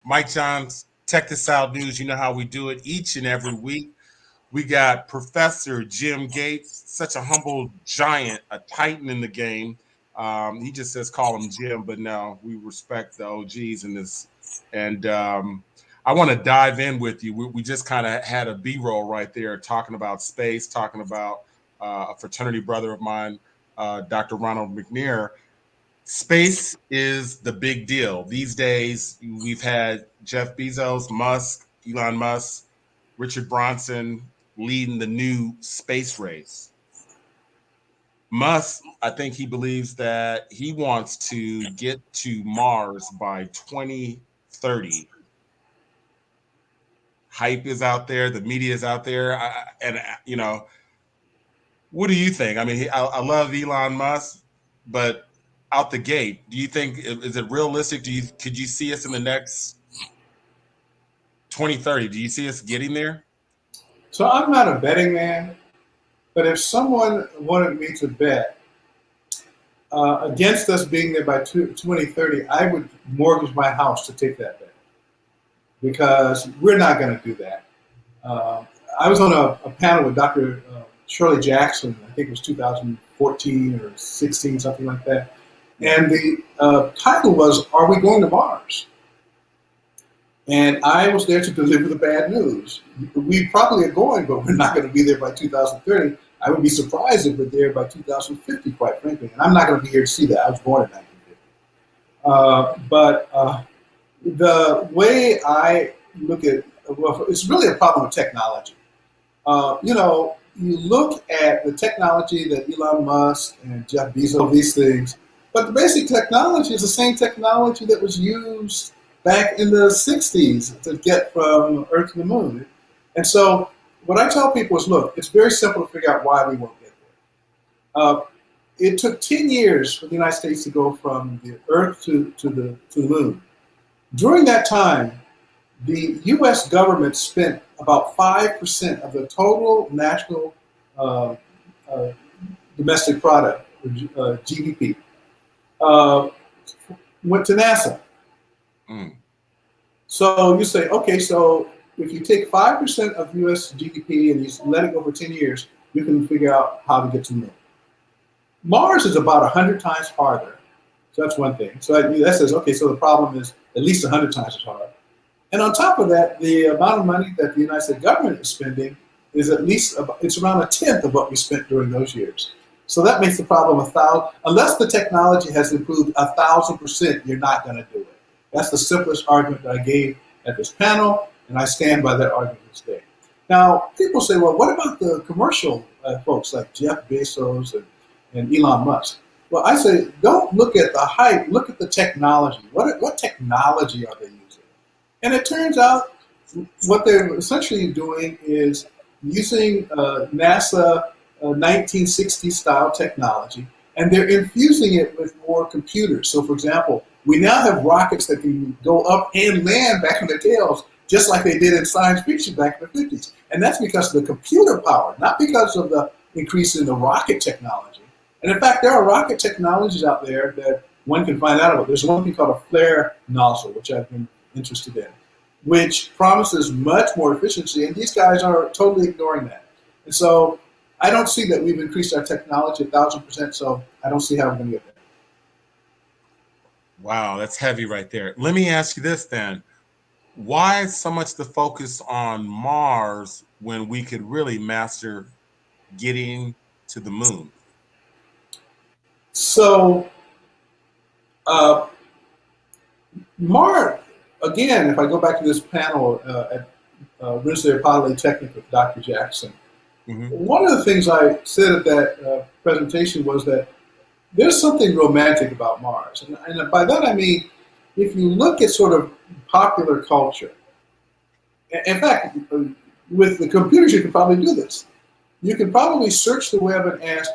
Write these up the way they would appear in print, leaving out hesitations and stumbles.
Mike John's Check This Out News. You know how we do it each and every week. We got Professor Jim Gates, such a humble giant, a titan in the game. He just says call him Jim, but no, we respect the OGs in this. And I want to dive in with you. We just kind of had a B-roll right there talking about space, talking about a fraternity brother of mine, Dr. Ronald McNair. Space is the big deal. These days, we've had Jeff Bezos, Musk, Elon Musk, Richard Branson leading the new space race. Musk, I think he believes that he wants to get to Mars by 2030. Hype is out there, the media is out there, and what do you think? I mean, I love Elon Musk, but out the gate, do you think is it realistic? Could you see us in the next 2030? Do you see us getting there? So I'm not a betting man, but if someone wanted me to bet against us being there by 2030, I would mortgage my house to take that bet because we're not going to do that. I was on a panel with Dr. Shirley Jackson, I think it was 2014 or 16, something like that. And the title was, Are We Going to Mars? And I was there to deliver the bad news. We probably are going, but we're not going to be there by 2030. I would be surprised if we're there by 2050, quite frankly. And I'm not going to be here to see that. I was born in 1950. But the way I look at, well, it's really a problem with technology. You look at the technology that Elon Musk and Jeff Bezos, these things, but the basic technology is the same technology that was used back in the 60s to get from Earth to the moon. And so what I tell people is, look, it's very simple to figure out why we won't get there. It took 10 years for the United States to go from the Earth to the moon. During that time, the U.S. government spent about 5% of the total national domestic product, GDP, went to NASA. Mm. So you say, okay, so if you take 5% of U.S. GDP and you let it go for 10 years, you can figure out how to get to the moon. Mars is about 100 times farther. So that's one thing. So that says, okay, so the problem is at least 100 times as hard. And on top of that, the amount of money that the United States government is spending is at least, it's around 1/10 of what we spent during those years. So that makes the problem 1,000, unless the technology has improved 1,000%, you're not going to do it. That's the simplest argument that I gave at this panel, and I stand by that argument today. Now, people say, well, what about the commercial folks like Jeff Bezos and Elon Musk? Well, I say, don't look at the hype, look at the technology. What technology are they using? And it turns out what they're essentially doing is using NASA 1960 style technology, and they're infusing it with more computers. So, for example, we now have rockets that can go up and land back on their tails, just like they did in science fiction back in the 50s. And that's because of the computer power, not because of the increase in the rocket technology. And in fact, there are rocket technologies out there that one can find out about. There's one thing called a flare nozzle, which I've been interested in, which promises much more efficiency, and these guys are totally ignoring that. And so I don't see that we've increased our technology 1,000%, so I don't see how we're going to get there. Wow, that's heavy right there. Let me ask you this then. Why so much the focus on Mars when we could really master getting to the moon? So, Mars, again, if I go back to this panel at Rensselaer Polytechnic with Dr. Jackson, one of the things I said at that presentation was that there's something romantic about Mars. And by that I mean, if you look at sort of popular culture, in fact, with the computers you can probably do this. You can probably search the web and ask,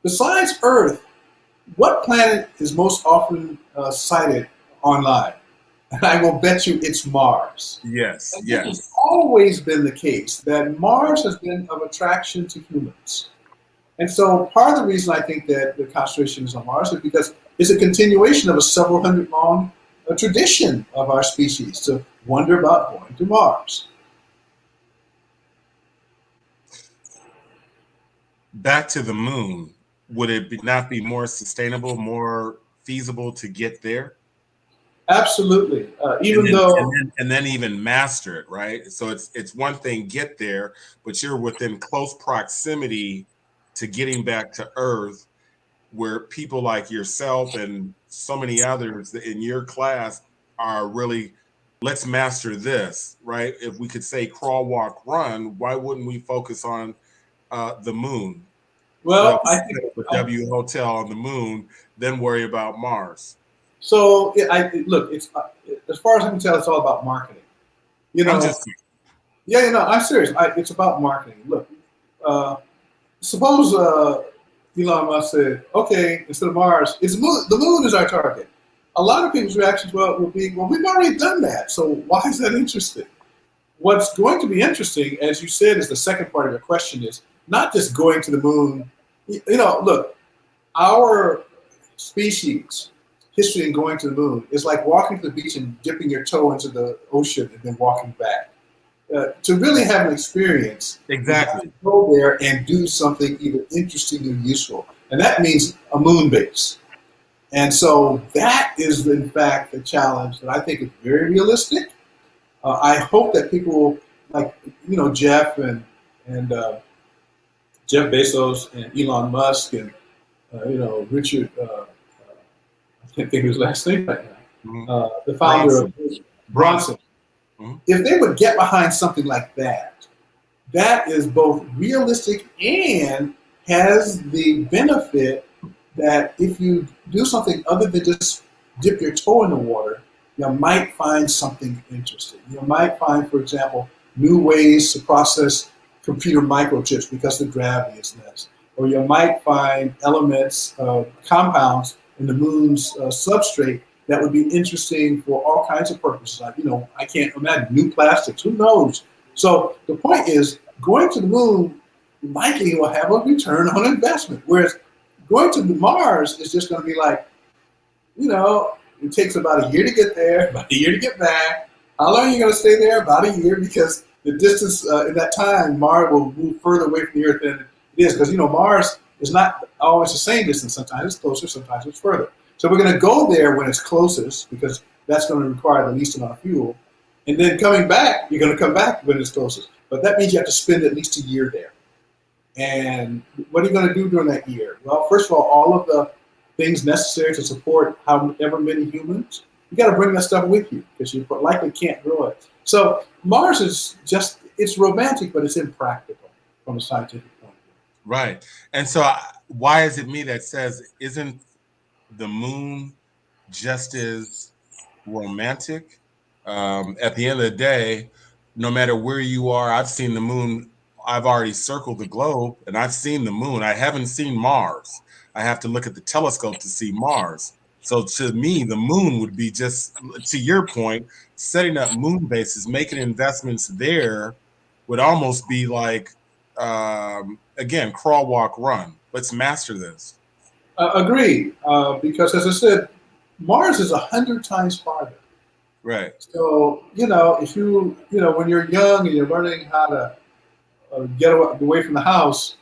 besides Earth, what planet is most often cited online? And I will bet you it's Mars. Yes, and yes. It's always been the case that Mars has been of attraction to humans. And so part of the reason I think that the concentration is on Mars is because it's a continuation of a several hundred a tradition of our species to wonder about going to Mars. Back to the moon, would it not be more sustainable, more feasible to get there? Absolutely. And Even then and though, then and then even master it, right? So it's one thing get there, but you're within close proximity to getting back to Earth, where people like yourself and so many others in your class are really, let's master this, right? If we could say crawl, walk, run, why wouldn't we focus on the moon? So that well, we I set think up a W hotel on the moon, then worry about Mars. so. Look. It's as far as I can tell, it's all about marketing. You I'm know, just yeah, I'm serious. It's about marketing. Look, uh, suppose Elon Musk said, "Okay, instead of Mars, it's moon. The moon is our target." A lot of people's reactions will be, "Well, we've already done that, so why is that interesting?" What's going to be interesting, as you said, is the second part of your question is not just going to the moon. Look, our species history in going to the moon is like walking to the beach and dipping your toe into the ocean and then walking back. To really have an experience, you have to exactly. go there and do something either interesting or useful. And that means a moon base. And so that is, in fact, a challenge that I think is very realistic. I hope that people like, Jeff and Jeff Bezos and Elon Musk and, Richard, I can't think of his last name right Mhm. now, the founder of Bronson. Bronson. Bronson, Mhm. if they would get behind something like that, that is both realistic and has the benefit that if you do something other than just dip your toe in the water, you might find something interesting. You might find, for example, new ways to process computer microchips because the gravity is less. Or you might find elements, compounds in the moon's substrate that would be interesting for all kinds of purposes. Like, I can't imagine new plastics. Who knows? So the point is, going to the moon likely will have a return on investment. Whereas going to Mars is just going to be like, it takes about a year to get there, about a year to get back. How long are you going to stay there? About a year, because the distance in that time, Mars will move further away from the Earth than it is. Because, Mars is not always the same distance. Sometimes it's closer, sometimes it's further. So we're going to go there when it's closest, because that's going to require the least amount of fuel. And then coming back, you're going to come back when it's closest. But that means you have to spend at least a year there. And what are you going to do during that year? Well, first of all of the things necessary to support however many humans, you got to bring that stuff with you because you likely can't grow it. So Mars is just, it's romantic, but it's impractical from a scientific point of view. Right. And so why is it me that says, isn't the moon just as romantic? At the end of the day, no matter where you are, I've seen the moon. I've already circled the globe and I've seen the moon. I haven't seen Mars. I have to look at the telescope to see Mars. So to me, the moon would be just, to your point, setting up moon bases, making investments there would almost be like, again, crawl, walk, run. Let's master this. Agreed, because as I said, Mars is 100 times farther. Right. So, if when you're young and you're learning how to get away from the house,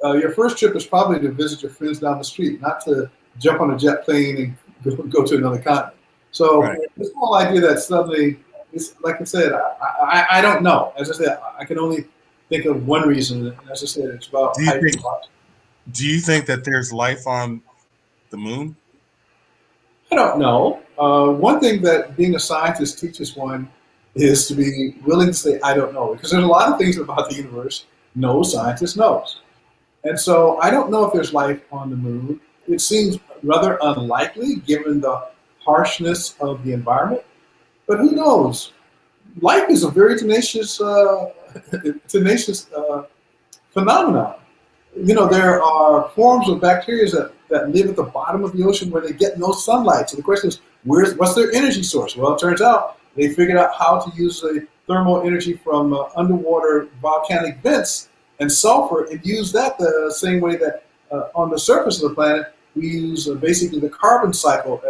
your first trip is probably to visit your friends down the street, not to jump on a jet plane and go to another continent. So Right. this whole idea that suddenly, it's, like I said, I don't know. As I said, I can only think of one reason. And as I said, it's about Do you hyper. think do you think that there's life on the moon? I don't know. One thing that being a scientist teaches one is to be willing to say, I don't know. Because there's a lot of things about the universe no scientist knows. And so I don't know if there's life on the moon. It seems rather unlikely given the harshness of the environment. But who knows? Life is a very tenacious, tenacious phenomenon. There are forms of bacteria that live at the bottom of the ocean where they get no sunlight. So the question is, what's their energy source? Well, it turns out they figured out how to use the thermal energy from underwater volcanic vents and sulfur and use that the same way that on the surface of the planet we use basically the carbon cycle,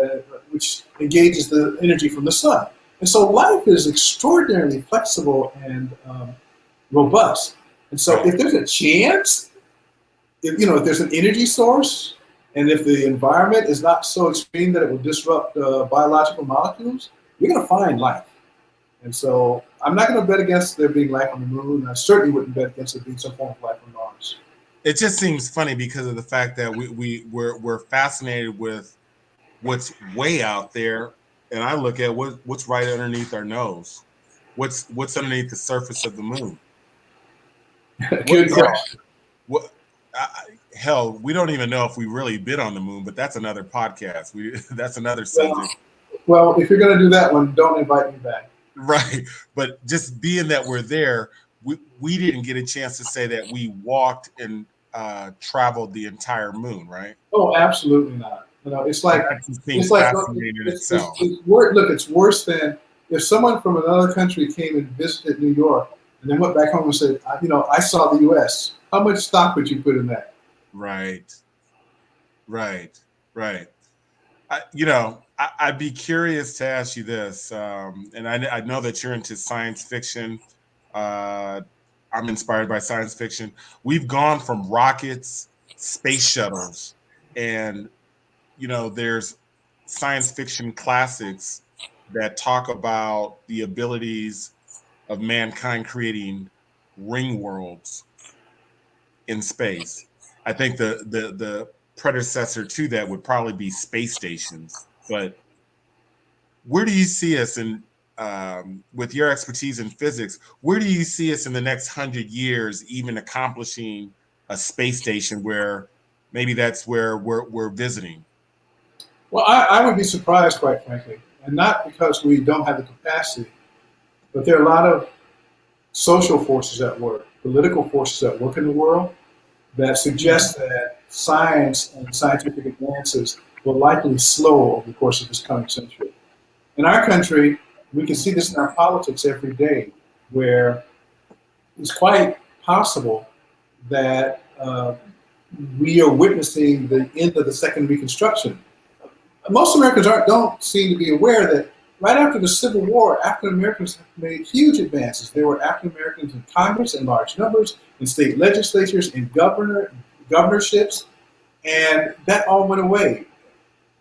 which engages the energy from the sun. And so life is extraordinarily flexible and robust. And so Right. if there's a chance, if there's an energy source, and if the environment is not so extreme that it will disrupt biological molecules, you're going to find life. And so I'm not going to bet against there being life on the moon. I certainly wouldn't bet against there being some form of life on Mars. It just seems funny because of the fact that we're fascinated with what's way out there, and I look at what's right underneath our nose. What's underneath the surface of the moon? What Good you know? question. What? Hell, we don't even know if we really been on the moon, but that's another podcast. We that's another Well, subject, well, if you're going to do that one, don't invite me back. right? But just being that we're there, we didn't get a chance to say that we walked and traveled the entire moon, right? Oh, absolutely not. It's And like that just it's seems like fascinating in itself. look, it's worse than if someone from another country came and visited New York and then went back home and said, I saw the U.S. How much stock would you put in that? Right, right, right. I'd be curious to ask you this, and I know that you're into science fiction. Uh, I'm inspired by science fiction. We've gone from rockets, space shuttles, and there's science fiction classics that talk about the abilities of mankind creating ring worlds in space. I think the predecessor to that would probably be space stations. But where do you see us in with your expertise in physics? Where do you see us in the next 100 years, even accomplishing a space station where maybe that's where we're visiting? Well, I would be surprised, quite frankly, and not because we don't have the capacity, but there are a lot of social forces at work, political forces at work in the world that suggest that science and scientific advances will likely slow over the course of this coming century. In our country, we can see this in our politics every day, where it's quite possible that we are witnessing the end of the Second Reconstruction. Most Americans don't seem to be aware that right after the Civil War, African Americans made huge advances. There were African Americans in Congress in large numbers, in state legislatures, in governorships, and that all went away.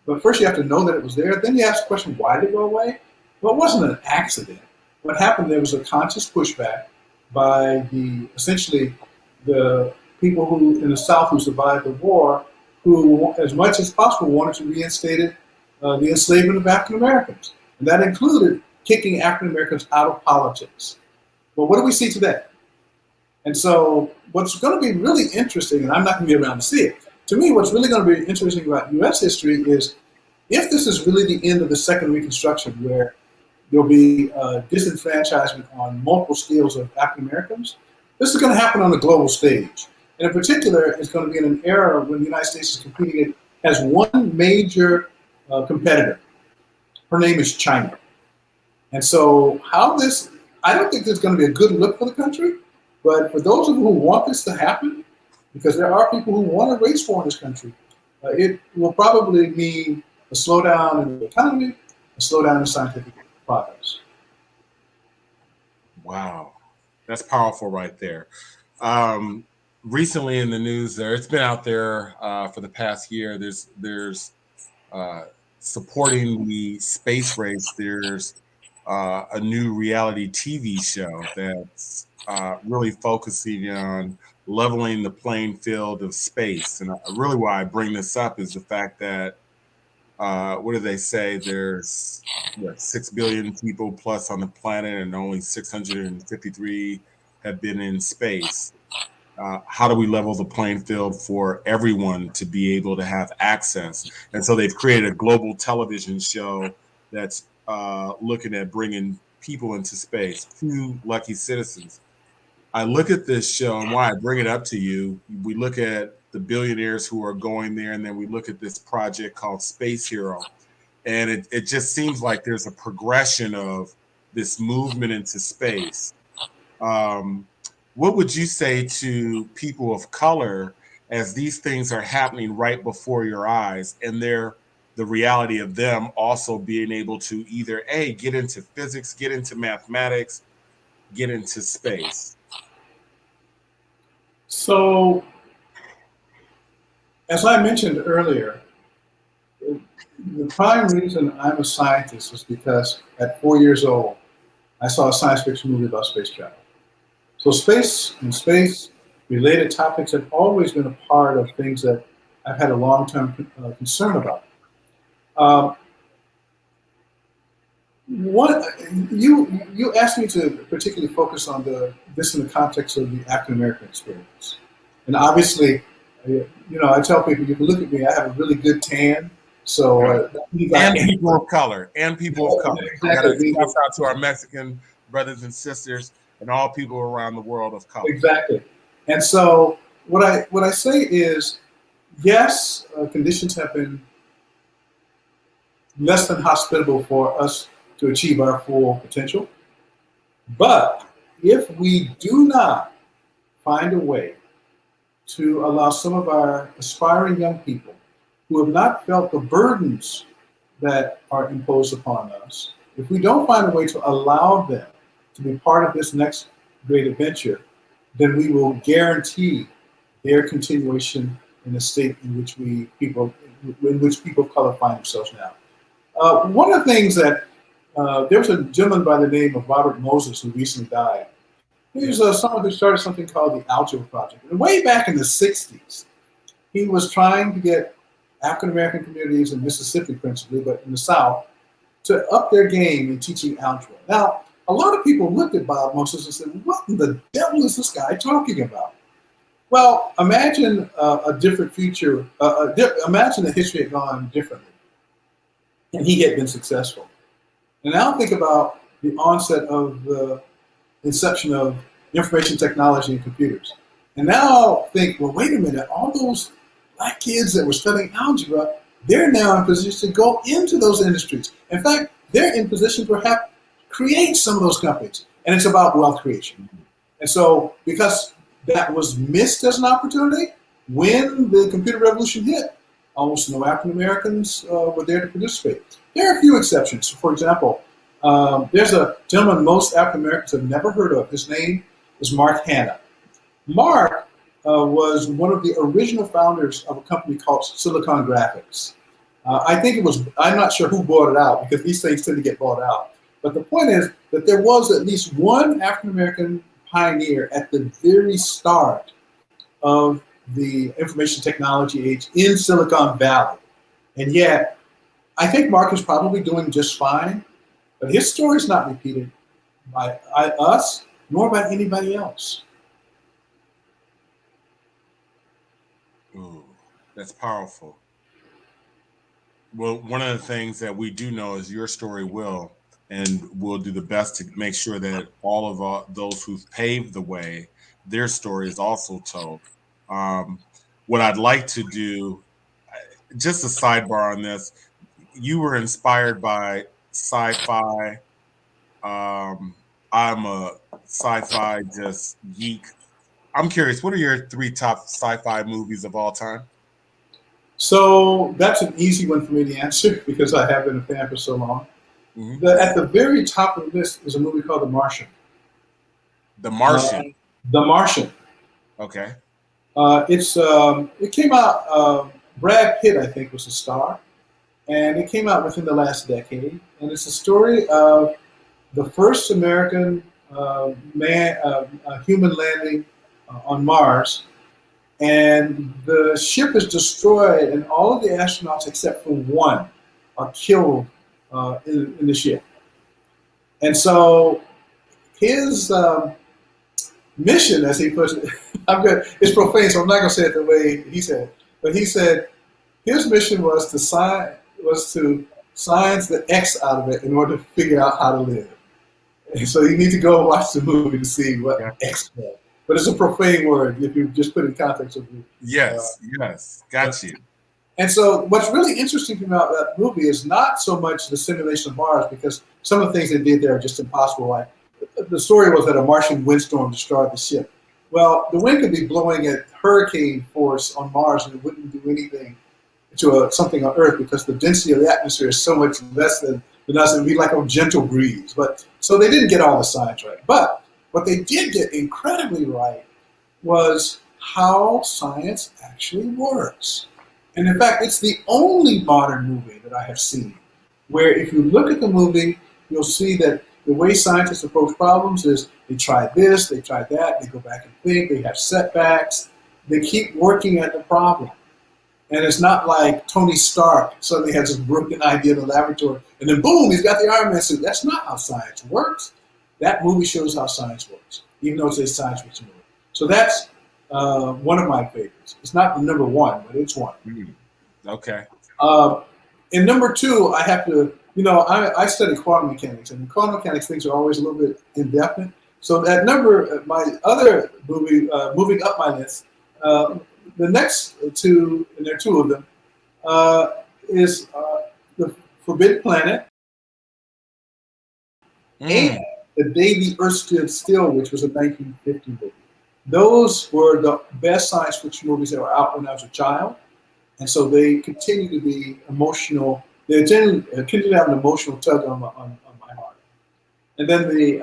But first, you have to know that it was there. Then you ask the question, why did it go away? Well, it wasn't an accident. What happened there was a conscious pushback by essentially the people who in the South who survived the war, who, as much as possible, wanted to reinstate the enslavement of African Americans, and that included kicking African Americans out of politics. But what do we see today? And so, what's going to be really interesting, and I'm not going to be around to see it. To me, what's really going to be interesting about U.S. history is if this is really the end of the Second Reconstruction, where there'll be disenfranchisement on multiple scales of African Americans, this is going to happen on the global stage. And in particular, it's going to be in an era when the United States is competing as one major competitor. Her name is China. And so, I don't think this is going to be a good look for the country, but for those of you who want this to happen, because there are people who want a race war in this country, it will probably mean a slowdown in the economy, a slowdown in scientific progress. Wow, that's powerful right there. Um, Recently in the news, it's been out there for the past year. There's uh, supporting the space race. There's a new reality TV show that's really focusing on leveling the playing field of space. And really, why I bring this up is the fact that what do they say? There's 6 billion people plus on the planet, and only 653 have been in space. How do we level the playing field for everyone to be able to have access? And so they've created a global television show that's looking at bringing people into space. Two lucky citizens. I look at this show, and why I bring it up to you, we look at the billionaires who are going there, and then we look at this project called Space Hero. And it just seems like there's a progression of this movement into space. Um, what would you say to people of color as these things are happening right before your eyes, and they're the reality of them also being able to either A, get into physics, get into mathematics, get into space. So, as I mentioned earlier, the prime reason I'm a scientist is because at 4 years old, I saw a science fiction movie about space travel. So space and space-related topics have always been a part of things that I've had a long-term concern about. Um, what you asked me to particularly focus on this in the context of the African American experience, and obviously, I tell people you can look at me. I have a really good tan, so Right. that means I And can. people of color. And people of color. I gotta Exactly. shout out to our Mexican brothers and sisters and all people around the world of color. Exactly. And so what I say is, yes, conditions have been less than hospitable for us to achieve our full potential. But if we do not find a way to allow some of our aspiring young people who have not felt the burdens that are imposed upon us, if we don't find a way to allow them to be part of this next great adventure, then we will guarantee their continuation in the state in which people of color find themselves now. One of the things that there was a gentleman by the name of Robert Moses who recently died. He was someone who started something called the Algebra Project. And way back in the 60s, he was trying to get African American communities in Mississippi, principally, but in the South, to up their game in teaching algebra. Now, a lot of people looked at Bob Moses and said, "What in the devil is this guy talking about?" Well, imagine a different future. Imagine the history had gone differently, and he had been successful. And now think about the onset of the inception of information technology and computers. And now think, well, wait a minute, all those black kids that were studying algebra, they're now in position to go into those industries. In fact, they're in position to perhaps create some of those companies. And it's about wealth creation. And so because that was missed as an opportunity, when the computer revolution hit, almost no African Americans were there to participate. There are a few exceptions. For example, there's a gentleman most African Americans have never heard of. His name is Mark Hanna. Mark was one of the original founders of a company called Silicon Graphics. I think it was, I'm not sure who bought it out because these things tend to get bought out. But the point is that there was at least one African American pioneer at the very start of the information technology age in Silicon Valley. And yet, I think Mark is probably doing just fine, but his story is not repeated by us nor by anybody else. Ooh, that's powerful. Well, one of the things that we do know is your story will, and we'll do the best to make sure that all of those who've paved the way, their story is also told. Um, what I'd like to do, just a sidebar on this, you were inspired by sci-fi. Um, I'm a sci-fi just geek. I'm curious, what are your three top sci-fi movies of all time? So that's an easy one for me to answer because I have been a fan for so long. Mm-hmm. At the very top of the list is a movie called The Martian. The Martian. The Martian. Okay. It came out. Brad Pitt, I think, was the star, and it came out within the last decade. And it's a story of the first American human landing on Mars, and the ship is destroyed, and all of the astronauts except for one are killed in the ship. And so his mission, as he puts it, it's profane, so I'm not going to say it the way he said it. But he said his mission was to science the X out of it in order to figure out how to live. And so you need to go watch the movie to see what X meant. But it's a profane word if you just put it in context of the. Yes, got you. And so what's really interesting about that movie is not so much the simulation of Mars, because some of the things they did there are just impossible. Like the story was that a Martian windstorm destroyed the ship. Well, the wind could be blowing at hurricane force on Mars and it wouldn't do anything to something on Earth because the density of the atmosphere is so much less than us. It would be like a gentle breeze. But so they didn't get all the science right. But what they did get incredibly right was how science actually works. And in fact, it's the only modern movie that I have seen where if you look at the movie, you'll see that the way scientists approach problems is they try this, they try that, they go back and think, they have setbacks, they keep working at the problem. And it's not like Tony Stark suddenly has this brilliant idea in the laboratory and then boom, he's got the Iron Man suit. That's not how science works. That movie shows how science works, even though it's a science fiction movie. So that's one of my favorites. It's not the number one, but it's one. Okay. And number two, I have to, I study quantum mechanics, and in quantum mechanics, things are always a little bit indefinite. So that number, my other movie, moving up my list, the next two, and there are two of them, is The Forbidden Planet and The Day the Earth Stood Still, which was a 1950 movie. Those were the best science fiction movies that were out when I was a child. And so they continue to be emotional. They continue to have an emotional tug on my heart. And then the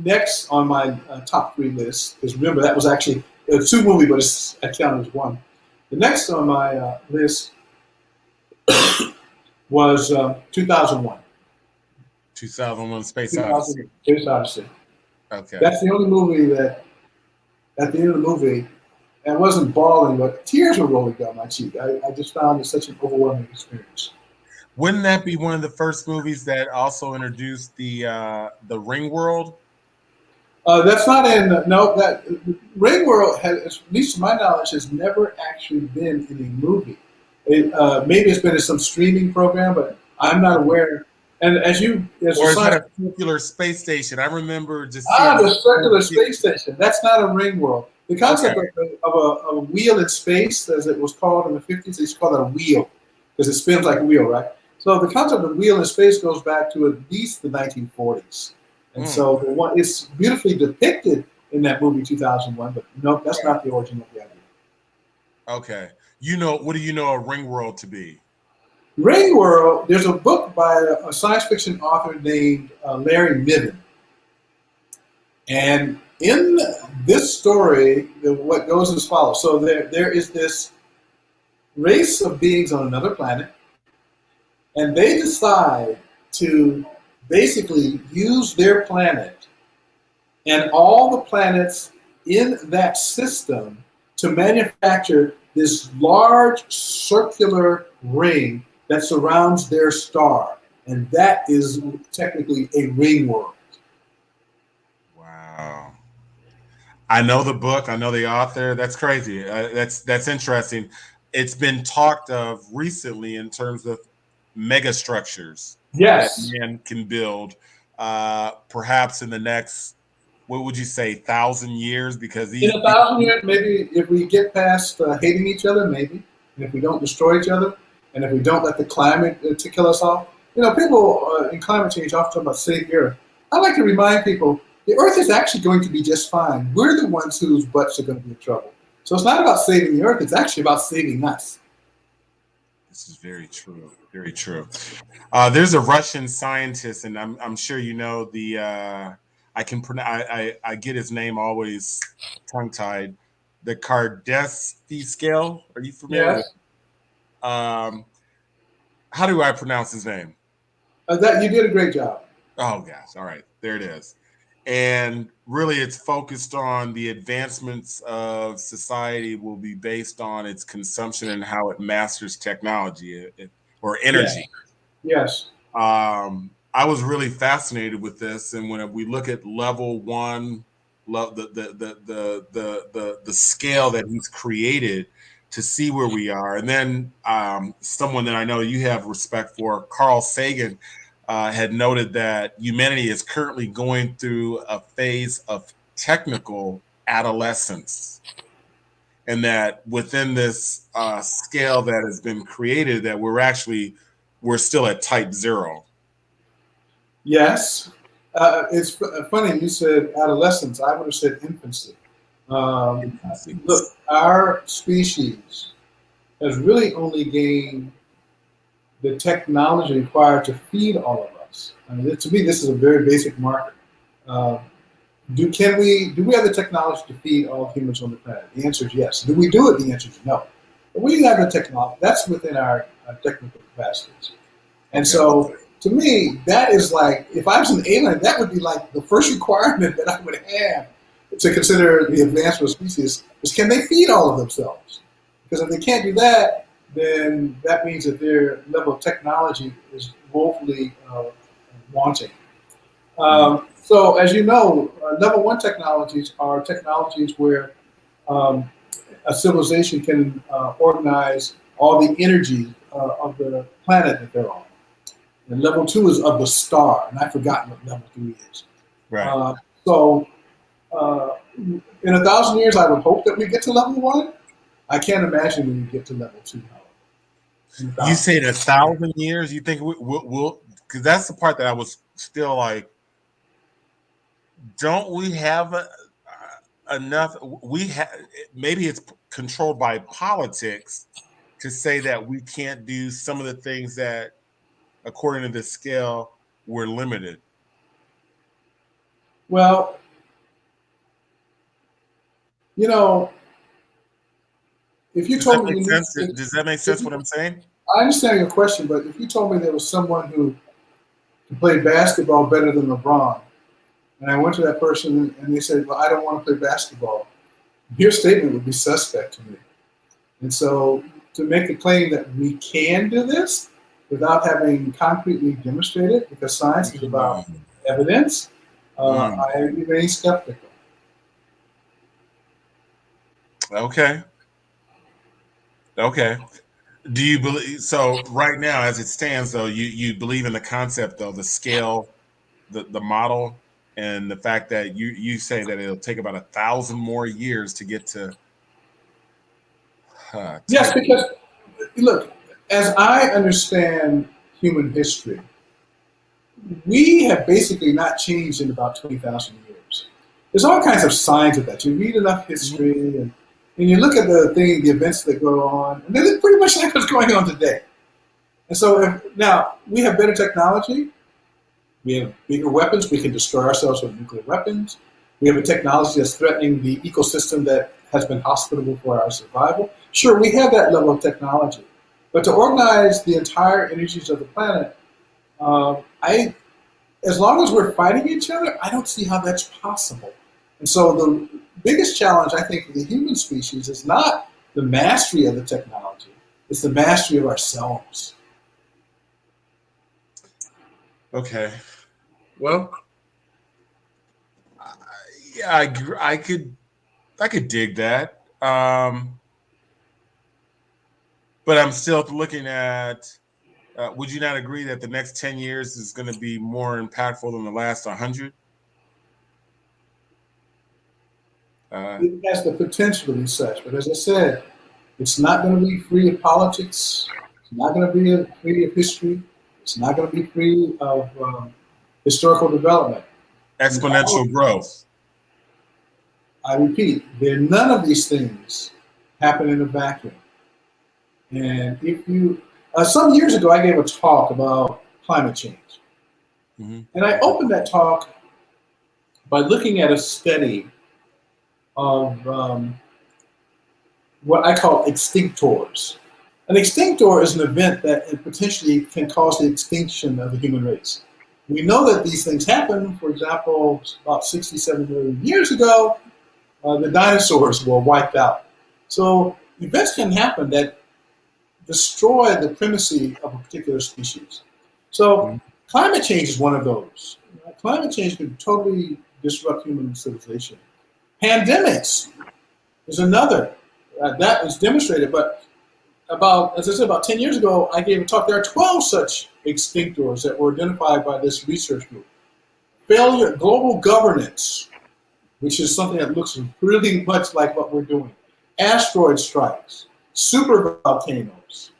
next on my top three list is, remember, that was actually two movies, but I counted as one. The next on my list was 2001. 2001: Space Odyssey. Space Odyssey. Okay. That's the only movie that, at the end of the movie, and I wasn't bawling, but tears were rolling down my cheek. I just found it such an overwhelming experience. Wouldn't that be one of the first movies that also introduced the Ring World? That's not in no. That Ring World has, at least to my knowledge, has never actually been in a movie. Maybe it's been in some streaming program, but I'm not aware. And or is that a circular space station? I remember just the circular space station. That's not a Ring World. The concept of a wheel in space, as it was called in the 50s, they used to call it a wheel because it spins like a wheel, right? So the concept of wheel in space goes back to at least the 1940s. And so it's beautifully depicted in that movie 2001, but no, that's not the origin of the idea. Okay. What do you know a Ring World to be? Ring World, there's a book by a science fiction author named Larry Niven. And in this story, what goes as follows. So there is this race of beings on another planet, and they decide to basically use their planet and all the planets in that system to manufacture this large circular ring that surrounds their star. And that is technically a ring world. Wow. I know the book. I know the author. That's crazy. That's interesting. It's been talked of recently in terms of mega structures that man can build, perhaps in the next, what would you say, 1,000 years? Because in 1,000 years, maybe if we get past hating each other, maybe, and if we don't destroy each other, and if we don't let the climate to kill us off. People in climate change often talk about saving the Earth. I like to remind people the Earth is actually going to be just fine. We're the ones whose butts are going to be in trouble. So it's not about saving the Earth. It's actually about saving us. This is very true. Very true. There's a Russian scientist, and I'm sure you know I get his name always tongue tied. The Kardashev scale. Are you familiar with? How do I pronounce his name? That you did a great job. Oh gosh! All right, there it is. And really, it's focused on the advancements of society will be based on its consumption and how it masters technology or energy. Yes. I was really fascinated with this, and when we look at level one, the scale that he's created to see where we are, and then someone that I know you have respect for, Carl Sagan, had noted that humanity is currently going through a phase of technical adolescence, and that within this scale that has been created, that we're still at type zero. Yes. It's funny you said adolescence. I would have said infancy. Look, our species has really only gained the technology required to feed all of us. I mean, to me, this is a very basic marker. Uh, do we have the technology to feed all humans on the planet? The answer is yes. Do we do it? The answer is no. But we have the technology. That's within our technical capacities. And Okay. so, to me, that is like, if I was an alien, that would be like the first requirement that I would have to consider the advancement of species is, can they feed all of themselves? Because if they can't do that, then that means that their level of technology is woefully wanting. So, as you know, level one technologies are technologies where um, a civilization can organize all the energy of the planet that they're on. And level two is of the star, and I've forgotten what level three is. Right. So, in 1,000 years, I would hope that we get to level one. I can't imagine we would get to level two, however. You say in 1,000 years, you think we'll because that's the part that I was still like, don't we have enough? We have, maybe it's controlled by politics to say that we can't do some of the things that, according to the scale, we're limited. Well, you know, if you Does that told me make you sense? need, Does that make if sense? you, What I'm saying? I understand your question, but if you told me there was someone who played basketball better than LeBron, and I went to that person and they said, "Well, I don't want to play basketball," your statement would be suspect to me. And so, to make a claim that we can do this without having concretely demonstrated, because science is about Mm, evidence, mm. I remain skeptical. Okay. Okay. Do you believe so right now, as it stands, though, you believe in the concept, though, the scale, the model, and the fact that you say that it'll take about 1,000 more years to get to Yes, Titan. because look, as I understand human history, we have basically not changed in about 20,000 years. There's all kinds of signs of that. You read enough history and you look at the events that go on, and they're pretty much like what's going on today. And so now we have better technology, we have bigger weapons, we can destroy ourselves with nuclear weapons. We have a technology that's threatening the ecosystem that has been hospitable for our survival. Sure, we have that level of technology. But to organize the entire energies of the planet, as long as we're fighting each other, I don't see how that's possible. And so the biggest challenge, I think, for the human species is not the mastery of the technology, it's the mastery of ourselves. Okay. Well, yeah, I could dig that. But I'm still looking at. Would you not agree that the next 10 years is going to be more impactful than the last 100? It has the potential to be such, but as I said, it's not going to be free of politics. It's not going to be free of history. It's not going to be free of historical development. And Exponential growth. I repeat, none of these things happen in a vacuum. And if you, some years ago, I gave a talk about climate change. Mm-hmm. And I opened that talk by looking at a study of what I call extinctors. An extinctor is an event that potentially can cause the extinction of the human race. We know that these things happen. For example, about 67 million years ago, the dinosaurs were wiped out. So events can happen that destroy the primacy of a particular species. So climate change is one of those. Climate change can totally disrupt human civilization. Pandemics is another. That is demonstrated, but as I said, about 10 years ago, I gave a talk. There are 12 such extinctors that were identified by this research group. Failure, global governance, which is something that looks really much like what we're doing. Asteroid strikes, super volcanoes.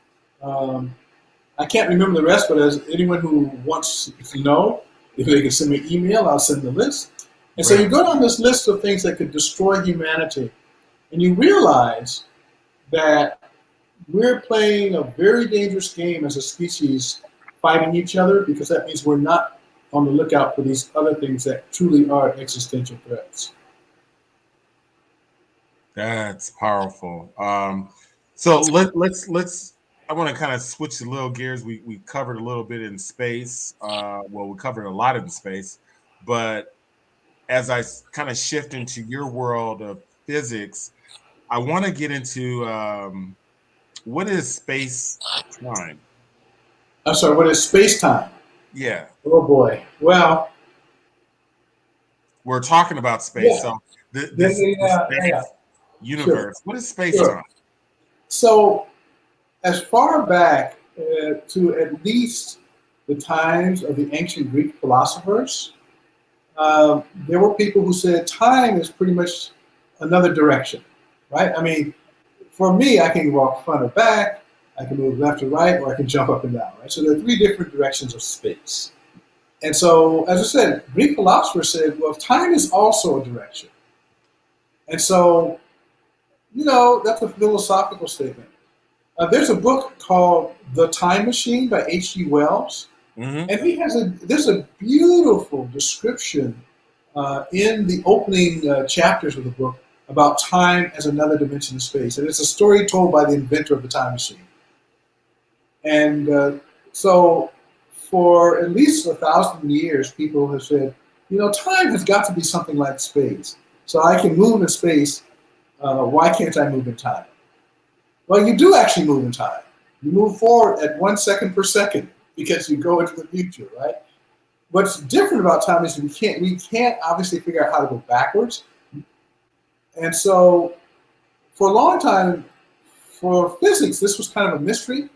I can't remember the rest, but as anyone who wants to know, if they can send me an email, I'll send the list. And so you go down this list of things that could destroy humanity, and you realize that we're playing a very dangerous game as a species, fighting each other, because that means we're not on the lookout for these other things that truly are existential threats. That's powerful. So let's. I want to kind of switch a little gears. We covered a little bit in space. Well, we covered a lot in space, but as I kind of shift into your world of physics, I want to get into what is space time? I'm sorry, what is space time? Yeah, Oh boy. Well, we're talking about space. yeah, So yeah, this yeah, yeah. vast Sure, universe. What is space time? sure. So, as far back to at least the times of the ancient Greek philosophers, there were people who said time is pretty much another direction, right? I mean, for me, I can walk front or back, I can move left or right, or I can jump up and down, right? So there are three different directions of space. And so, as I said, Greek philosophers said, well, time is also a direction. And so, that's a philosophical statement. There's a book called The Time Machine by H.G. Wells, Mm-hmm. and there's a beautiful description in the opening chapters of the book about time as another dimension of space. And it's a story told by the inventor of the time machine. And so for at least 1,000 years, people have said, time has got to be something like space. So I can move in space. Why can't I move in time? Well, you do actually move in time. You move forward at 1 second per second because you go into the future, right? What's different about time is we can't obviously figure out how to go backwards. And so for a long time, for physics, this was kind of a mystery,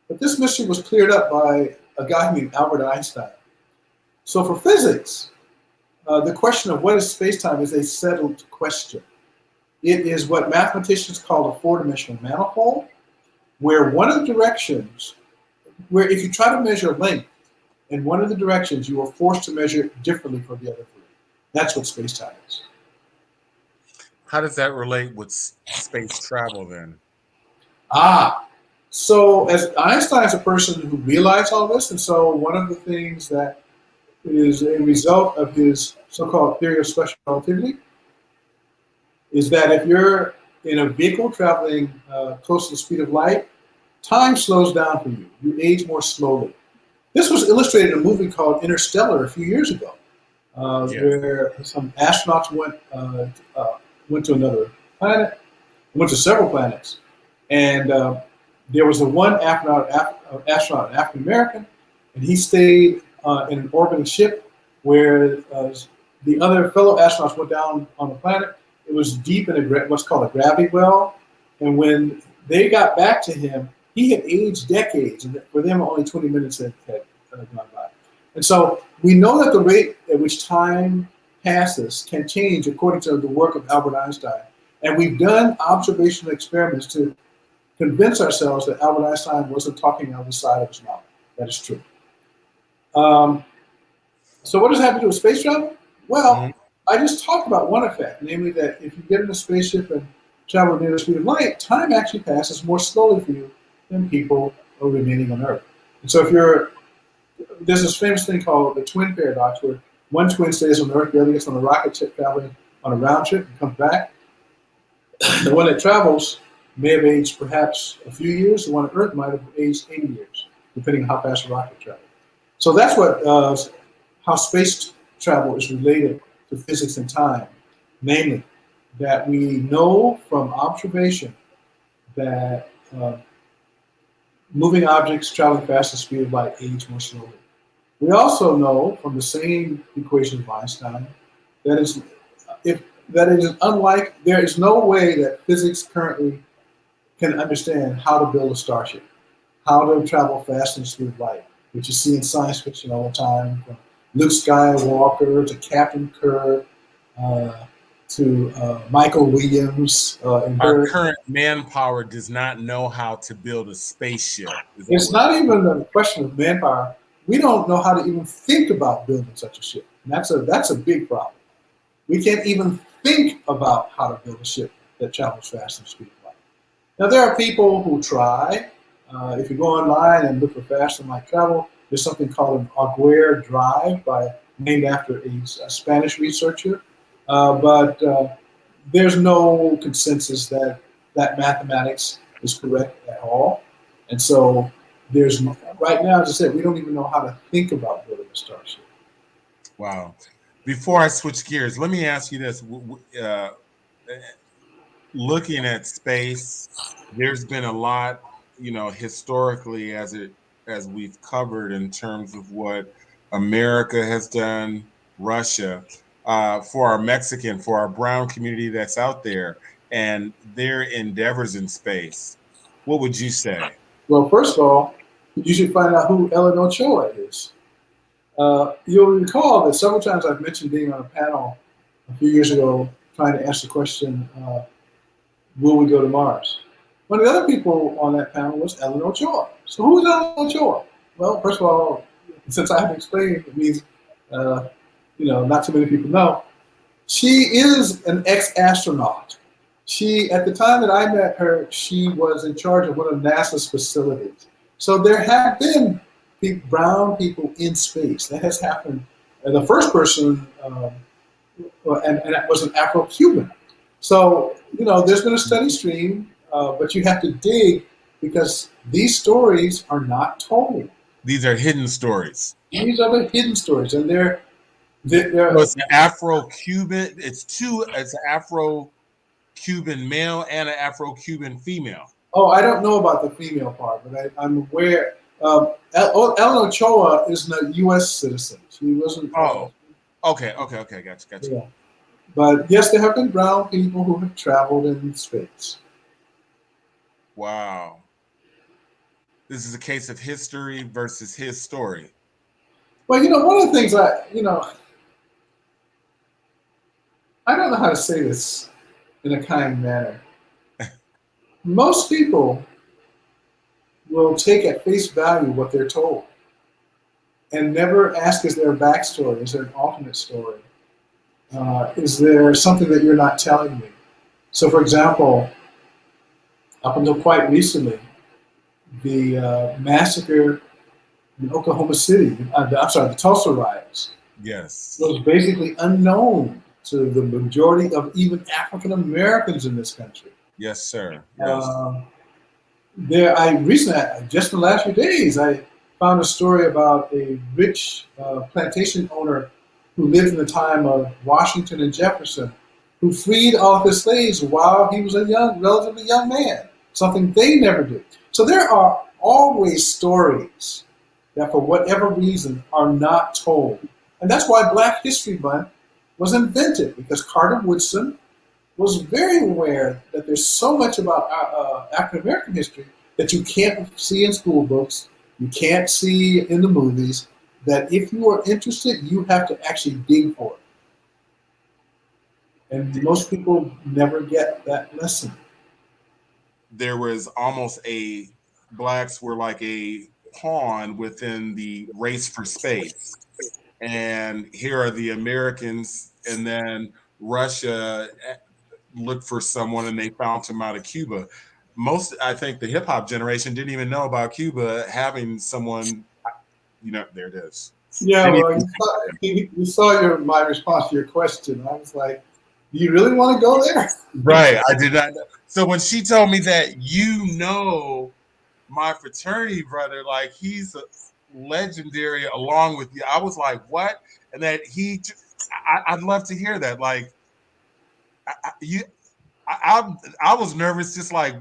but this mystery was cleared up by a guy named Albert Einstein. So for physics, the question of what is space-time is a settled question. It is what mathematicians call a four-dimensional manifold, where one of the directions, where if you try to measure length in one of the directions, you are forced to measure it differently for the other three. That's what space-time is. How does that relate with space travel then? Ah, so as Einstein is a person who realized all this, and so one of the things that is a result of his so-called theory of special relativity is that if you're in a vehicle traveling close to the speed of light, time slows down for you. You age more slowly. This was illustrated in a movie called Interstellar a few years ago, Yeah. where some astronauts went to another planet, went to several planets, and there was a one astronaut, an African American, and he stayed in an orbiting ship where the other fellow astronauts went down on the planet. It was deep in what's called a gravity well, and when they got back to him, he had aged decades, and for them, only 20 minutes had gone by. And so we know that the rate at which time passes can change according to the work of Albert Einstein. And we've done observational experiments to convince ourselves that Albert Einstein wasn't talking out of the side of his mouth. That is true. Um, so what does that have to do with space travel? Mhm. Well, I just talked about one effect, namely that if you get in a spaceship and travel near the speed of light, time actually passes more slowly for you than people are remaining on Earth. And so there's this famous thing called the twin paradox, where one twin stays on Earth, the other gets on a rocket ship traveling on a round trip and comes back. The one that travels may have aged perhaps a few years. The one on Earth might have aged 80 years, depending on how fast the rocket travels. So that's how space travel is related to physics and time, namely that we know from observation that moving objects traveling fast at the speed of light age more slowly. We also know from the same equation of Einstein that is if that it is unlike there is no way that physics currently can understand how to build a starship, how to travel fast in the speed of light, which you see in science fiction all the time, from Luke Skywalker to Captain Kirk uh, to Michael Williams and Our her. current manpower does not know how to build a spaceship. Is that It's what? not even a question of manpower. We don't know how to even think about building such a ship. And that's a big problem. We can't even think about how to build a ship that travels fast in the speed of light. Now, there are people who try. If you go online and look for Fast and Light Travel, there's something called an Auguer Drive named after a Spanish researcher. But there's no consensus that mathematics is correct at all. And so right now, as I said, we don't even know how to think about building a starship. Wow. Before I switch gears, let me ask you this. Looking at space, there's been a lot, historically as we've covered in terms of what America has done, Russia, for our Mexican, for our brown community that's out there, and their endeavors in space. What would you say? Well, first of all, you should find out who Ellen Ochoa is. You'll recall that several times I've mentioned being on a panel a few years ago trying to ask the question, will we go to Mars? One of the other people on that panel was Ellen Ochoa. So who is Ellen Ochoa? Well, first of all, since I haven't explained, it means, not too many people know. She is an ex-astronaut. At the time that I met her, she was in charge of one of NASA's facilities. So there have been brown people in space. That has happened. And the first person, and that was an Afro-Cuban. So, there's been a steady stream, but you have to dig because these stories are not told. These are hidden stories. These are the hidden stories, and they're So it's an Afro-Cuban. It's an Afro-Cuban male and an Afro-Cuban female. Oh, I don't know about the female part, but I'm aware. Ellen Ochoa is a U.S. citizen. She wasn't. Oh, okay. Gotcha. Yeah. But yes, there have been brown people who have traveled in space. Wow. This is a case of history versus his story. Well, one of the things I don't know how to say this in a kind manner. Most people will take at face value what they're told and never ask, is there a backstory? Is there an alternate story? Is there something that you're not telling me? So, for example, up until quite recently, the massacre in Oklahoma City, the Tulsa riots, yes, was basically unknown to the majority of even African Americans in this country. Yes, sir. Yes. Just in the last few days, I found a story about a rich plantation owner who lived in the time of Washington and Jefferson, who freed all of his slaves while he was a relatively young man, something they never did. So there are always stories that for whatever reason are not told. And that's why Black History Month was invented, because Carter Woodson was very aware that there's so much about African American history that you can't see in school books, you can't see in the movies, that if you are interested, you have to actually dig for it. And most people never get that lesson. There was almost blacks were like a pawn within the race for space. And here are the Americans, and then Russia looked for someone and they found him out of Cuba. I think the hip hop generation didn't even know about Cuba having someone, there it is. Yeah, well, you saw my response to your question. I was like, do you really want to go there? Right, I did not know. So when she told me that, my fraternity brother, like he's a legendary along with you, I was like, what? And that I'd love to hear that. Like, I was nervous, just like,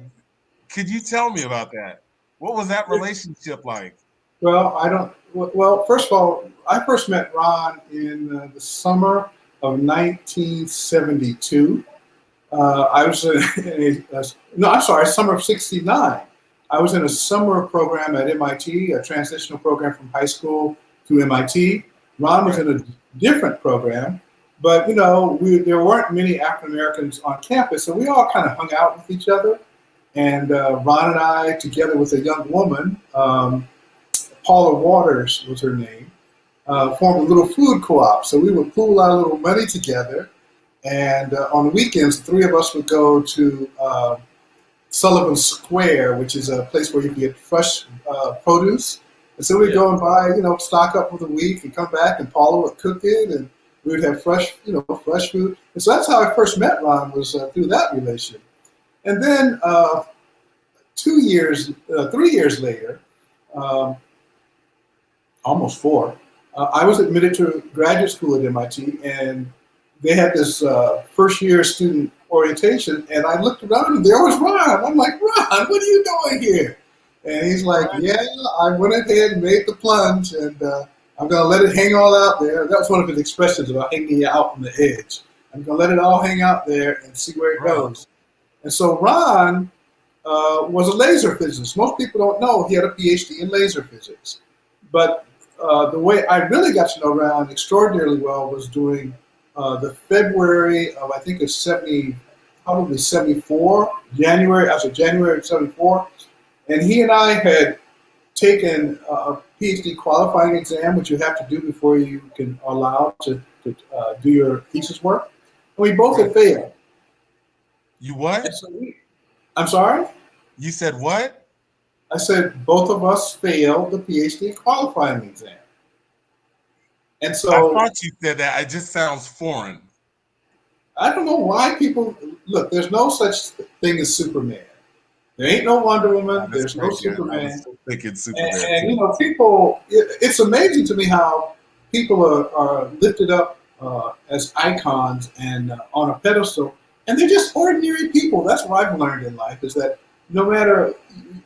could you tell me about that? What was that relationship like? Well, first of all, I first met Ron in the summer of 1972. I was summer of '69. I was in a summer program at MIT, a transitional program from high school to MIT. Ron was in a different program, but there weren't many African Americans on campus, so we all kind of hung out with each other. And Ron and I, together with a young woman, Paula Waters was her name, formed a little food co-op. So we would pool our little money together, and on the weekends, the three of us would go to Sullivan Square, which is a place where you can get fresh produce. And so we'd Yeah. go and buy, stock up for the week and come back, and Paula would cook it, and we would have fresh, fresh food. And so that's how I first met Ron, was through that relation. And then 3 years later, um, almost four, I was admitted to graduate school at MIT, and they had this first year student orientation, and I looked around and there was Ron. I'm like, Ron, what are you doing here? And he's like, yeah, I went ahead and made the plunge, and I'm going to let it hang all out there. That was one of his expressions about hanging out on the edge. I'm going to let it all hang out there and see where it goes. And so Ron was a laser physicist. Most people don't know he had a PhD in laser physics. But the way I really got to know Ron extraordinarily well was during the February of, I think it's probably 74, January of 74. And he and I had taken a PhD qualifying exam, which you have to do before you can allow to do your thesis work. And we both had failed. You what? And so I'm sorry? You said what? I said both of us failed the PhD qualifying exam. And so I thought you said that. It just sounds foreign. I don't know why people look. There's no such thing as Superman. There ain't no Wonder Woman. There's no Superman. I was thinking Superman. And people. It's amazing to me how people are lifted up as icons and on a pedestal, and they're just ordinary people. That's what I've learned in life, is that no matter,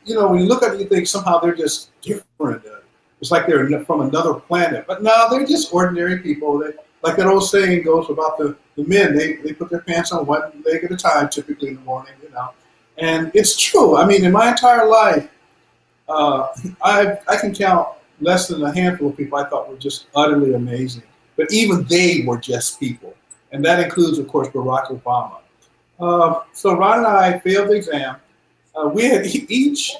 when you look at it, you think somehow they're just different. It's like they're from another planet. But no, they're just ordinary people. Like that old saying goes about the men. They put their pants on one leg at a time, typically in the morning, And it's true. I mean, in my entire life, I can count less than a handful of people I thought were just utterly amazing. But even they were just people. And that includes, of course, Barack Obama. So Ron and I failed the exam. We had each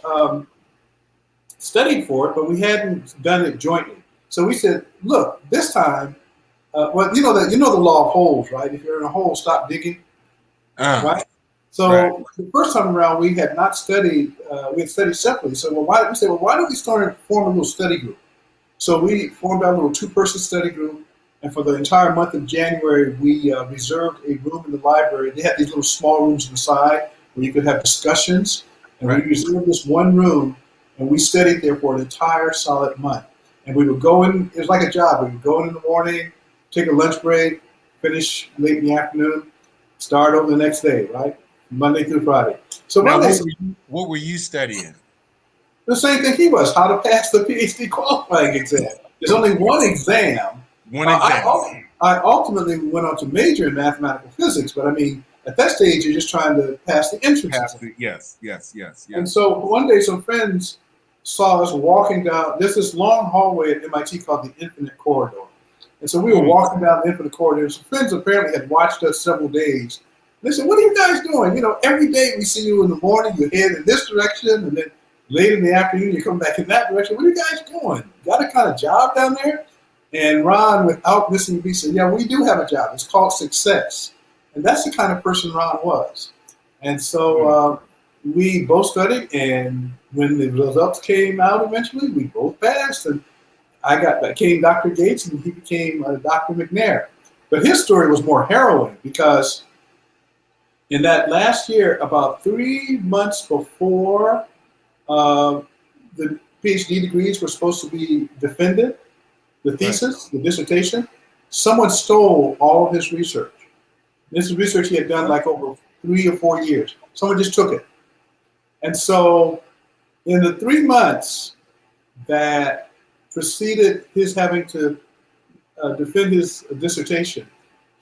studied for it, but we hadn't done it jointly. So we said, look, this time, you know the law of holes, right? If you're in a hole, stop digging, right? So the first time around, we had not studied. We had studied separately. So why don't we form a little study group? So we formed our little 2-person study group, and for the entire month of January, we reserved a room in the library. They had these little small rooms on the side where you could have discussions, and we reserved this one room, and we studied there for an entire solid month. And we would go in. It was like a job. We would go in the morning, take a lunch break, finish late in the afternoon, start over the next day, right? Monday through Friday. So now, what were you studying? The same thing he was, how to pass the PhD qualifying exam. There's only one exam. I ultimately went on to major in mathematical physics, but I mean, at that stage, you're just trying to pass the entrance exam. Yes. And so one day, some friends saw us walking down. There's this long hallway at MIT called the Infinite Corridor. And so we were walking down the Infinite Corridor. Some friends apparently had watched us several days. They said, what are you guys doing? Every day we see you in the morning, you head in this direction, and then late in the afternoon, you come back in that direction. What are you guys doing? Got a kind of job down there? And Ron, without missing a beat, said, yeah, we do have a job. It's called success. And that's the kind of person Ron was. And so we both studied, and when the results came out eventually, we both passed. And I became Dr. Gates, and he became Dr. McNair. But his story was more harrowing, because in that last year, about 3 months before the PhD degrees were supposed to be defended, the thesis, the dissertation, someone stole all of his research. This is research he had done like over 3 or 4 years. Someone just took it. And so in the 3 months that preceded his having to defend his dissertation,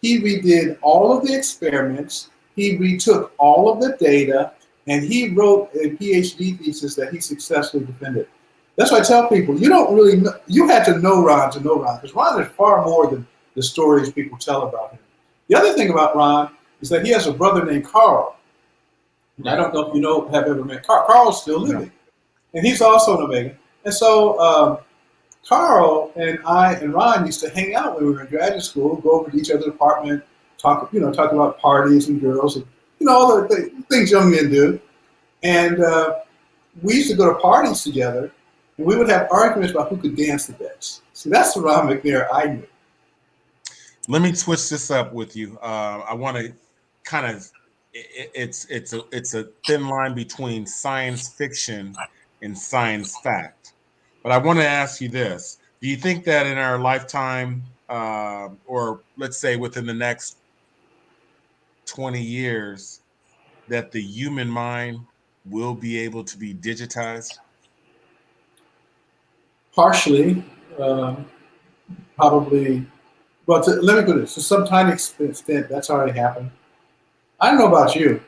he redid all of the experiments, he retook all of the data, and he wrote a PhD thesis that he successfully defended. That's why I tell people, you don't really know, you had to know Ron, because Ron is far more than the stories people tell about him. The other thing about Ron is that he has a brother named Carl. And I don't know if you have ever met Carl. Carl's still living. And he's also an Omega. And so Carl and I and Ron used to hang out when we were in graduate school, go over to each other's apartment, talk about parties and girls, and all the things young men do. And we used to go to parties together, and we would have arguments about who could dance the best. See, that's the Ron McNair I knew. Let me switch this up with you. I want to kind of it's a thin line between science fiction and science fact. But I want to ask you this: do you think that in our lifetime, or let's say within the next 20 years, that the human mind will be able to be digitized? Partially, um, probably. Well, let me put it to some tiny extent. That's already happened. I don't know about you,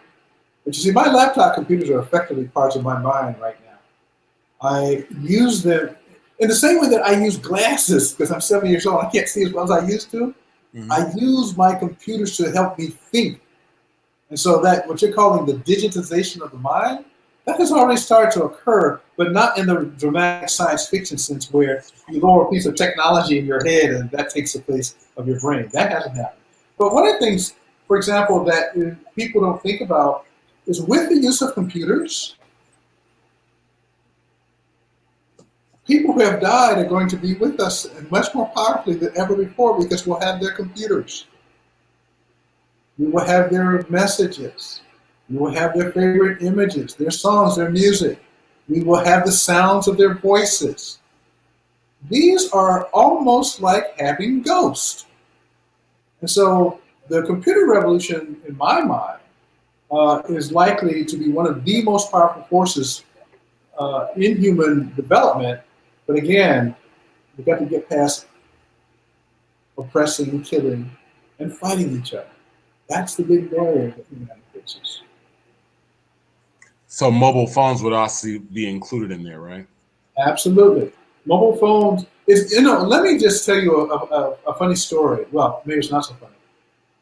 but you see, my laptop computers are effectively parts of my mind right now. I use them in the same way that I use glasses because I'm 7 years old. I can't see as well as I used to. Mm-hmm. I use my computers to help me think. And so that what you're calling the digitization of the mind, that has already started to occur, but not in the dramatic science fiction sense where you lower a piece of technology in your head and that takes the place of your brain. That hasn't happened. But one of the things, for example, that people don't think about is with the use of computers, people who have died are going to be with us and much more powerfully than ever before because we'll have their computers. We will have their messages. We will have their favorite images, their songs, their music. We will have the sounds of their voices. These are almost like having ghosts. And so the computer revolution, in my mind, is likely to be one of the most powerful forces in human development. But again, we've got to get past oppressing, killing, and fighting each other. That's the big barrier that humanity faces. So mobile phones would also be included in there, right? Absolutely. Mobile phones is, let me just tell you a funny story. Well, maybe it's not so funny.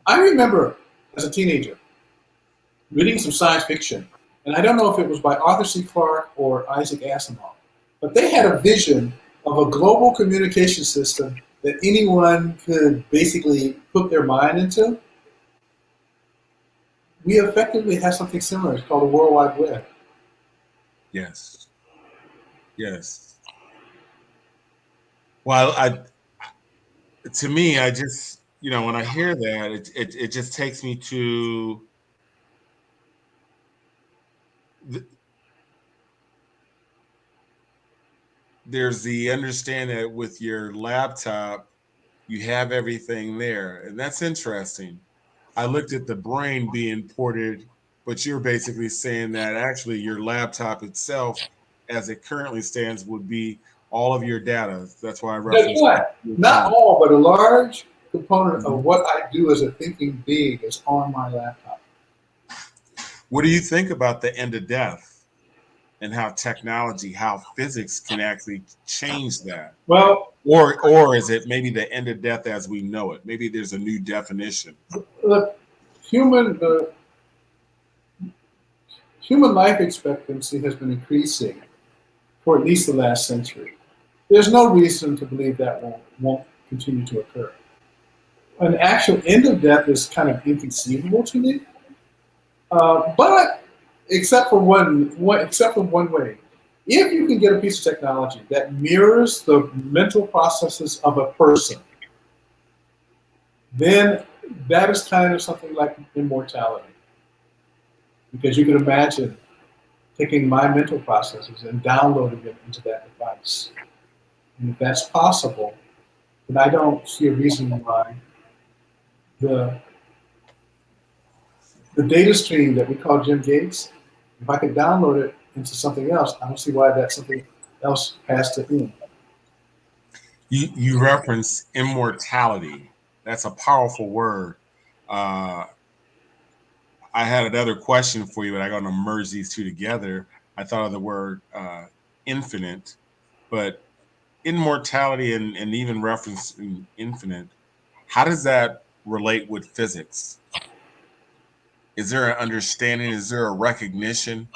I remember as a teenager reading some science fiction, and I don't know if it was by Arthur C. Clarke or Isaac Asimov, but they had a vision of a global communication system that anyone could basically put their mind into. We effectively have something similar. It's called the World Wide Web. Yes. Yes. Well, I to me, I just when I hear that, it just takes me to there's the understanding that with your laptop, you have everything there. And that's interesting. I looked at the brain being ported, but you're basically saying that actually your laptop itself, as it currently stands, would be all of your data. That's why I That's referenced right. your Not phone. all, but a large component of Mhm. what I do as a thinking being is on my laptop. What do you think about the end of death and how technology, how physics can actually change that? Well, Or is it maybe the end of death as we know it? Maybe there's a new definition. look, human human life expectancy has been increasing for at least the last century. There's no reason to believe that won't continue to occur. An actual end of death is kind of inconceivable to me, but except for one way. If you can get a piece of technology that mirrors the mental processes of a person, then that is kind of something like immortality. Because you can imagine taking my mental processes and downloading them into that device. And if that's possible, then I don't see a reason why the the data stream that we call Jim Gates, if I could download it into something else, I don't see why that something else has to end. You reference immortality. That's a powerful word. Uh, I had another question for you, but I'm going to merge these two together. I thought of the word infinite, but immortality and even referencing infinite, how does that relate with physics? Is there an understanding? Is there a recognition?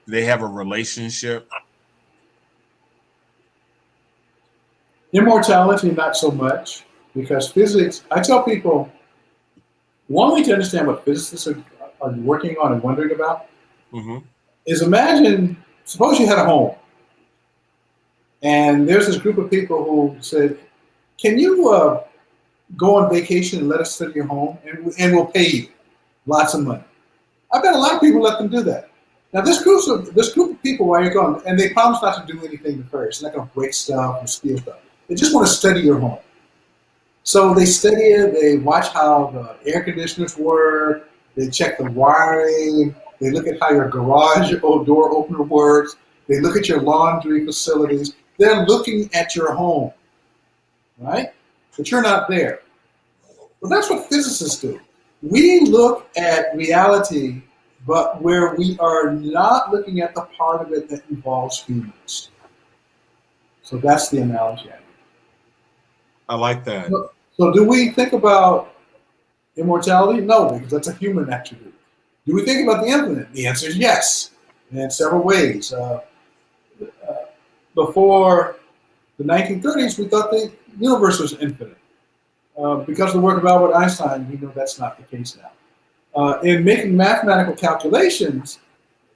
Do they have a relationship? Immortality, not so much, because physics, I tell people, one way to understand what physicists are working on and wondering about Mm-hmm. is imagine, suppose you had a home, and there's this group of people who said, "Can you go on vacation and let us study your home, and we'll pay you lots of money." I bet a lot of people let them do that. Now, this group of people, while you're gone, and they promise not to do anything nefarious. They're not going to break stuff or steal stuff. They just want to study your home. So they study it. They watch how the air conditioners work. They check the wiring. They look at how your garage door opener works. They look at your laundry facilities. They're looking at your home, right? But you're not there. Well, that's what physicists do. We look at reality, but where we are not looking at the part of it that involves humans. So that's the analogy. I like that. So do we think about immortality? No, because that's a human attribute. Do we think about the infinite? The answer is yes, and in several ways. Before the 1930s, we thought the universe was infinite. Because of the work of Albert Einstein, we know that's not the case now. In making mathematical calculations,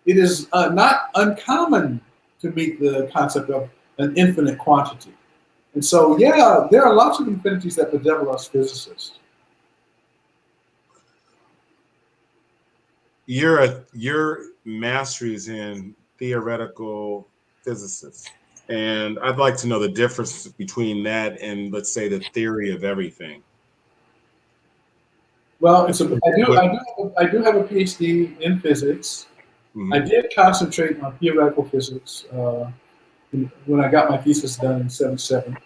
it is not uncommon to meet the concept of an infinite quantity. And so, yeah, there are lots of infinities that bedevil us physicists. Your mastery is in theoretical physicists, and I'd like to know the difference between that and, let's say, the theory of everything. Well, I do have a PhD in physics. Mm-hmm. I did concentrate on theoretical physics when I got my thesis done in '77.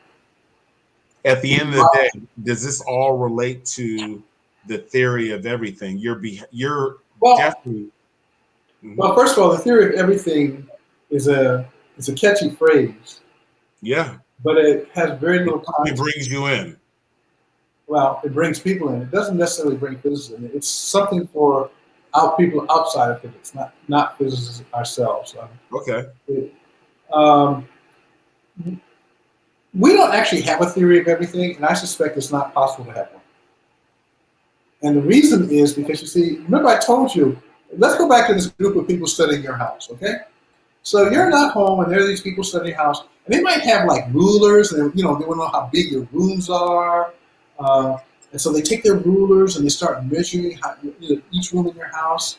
At the end of the day, does this all relate to the theory of everything? You're definitely. Mm-hmm. Well, first of all, the theory of everything is a catchy phrase. Yeah. But it has very little context. It brings you in. Well, it brings people in. It doesn't necessarily bring physicists in. It's something for people outside of physics, not physicists ourselves. Okay. We don't actually have a theory of everything, and I suspect it's not possible to have one. And the reason is because, you see, remember I told you, let's go back to this group of people studying your house, okay? So you're not home, and there are these people studying your house, and they might have like rulers, and they want to know how big your rooms are. And so they take their rulers and they start measuring each room in your house.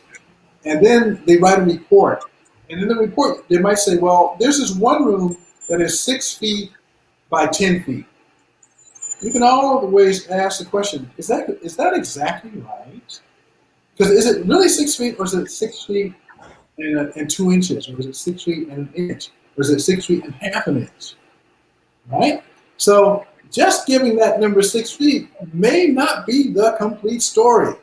And then they write a report. And in the report, they might say, well, there's this one room that is 6 feet by 10 feet. You can always ask the question, is that exactly right? Because is it really 6 feet, or is it 6 feet and 2 inches? Or is it 6 feet and an inch? Or is it 6 feet and half an inch? Right? So just giving that number 6 feet may not be the complete story.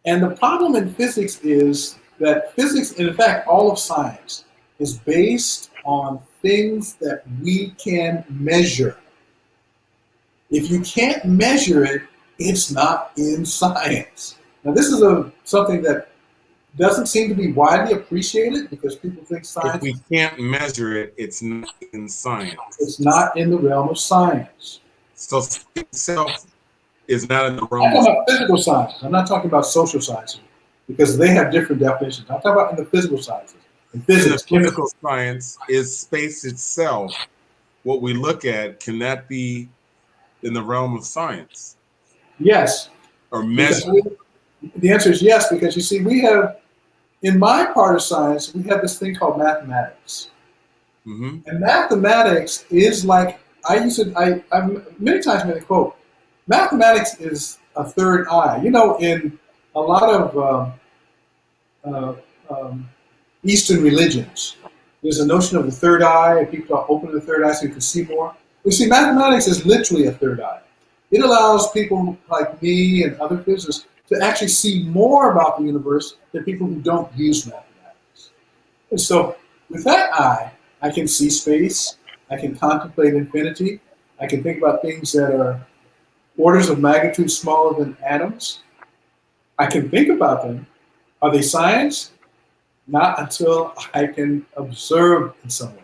And the problem in physics is that physics, and in fact, all of science, is based on things that we can measure. If you can't measure it, it's not in science. Now, this is something that doesn't seem to be widely appreciated because people think science. If we can't measure it, it's not in science. It's not in the realm of science. So itself is not in the realm. I'm talking about physical sciences. I'm not talking about social sciences because they have different definitions. I'm talking about in the physical sciences. In physics, physical science is space itself. What we look at, can that be in the realm of science? Yes. Or measure? The answer is yes, because you see, we have, in my part of science, we have this thing called mathematics. Mm-hmm. And mathematics is like, I many times made a quote, mathematics is a third eye. In a lot of Eastern religions, there's a notion of the third eye, and people are opening the third eye so you can see more. You see, mathematics is literally a third eye. It allows people like me and other physicists to actually see more about the universe than people who don't use mathematics. And so with that eye, I can see space, I can contemplate infinity, I can think about things that are orders of magnitude smaller than atoms. I can think about them. Are they science? Not until I can observe in some way.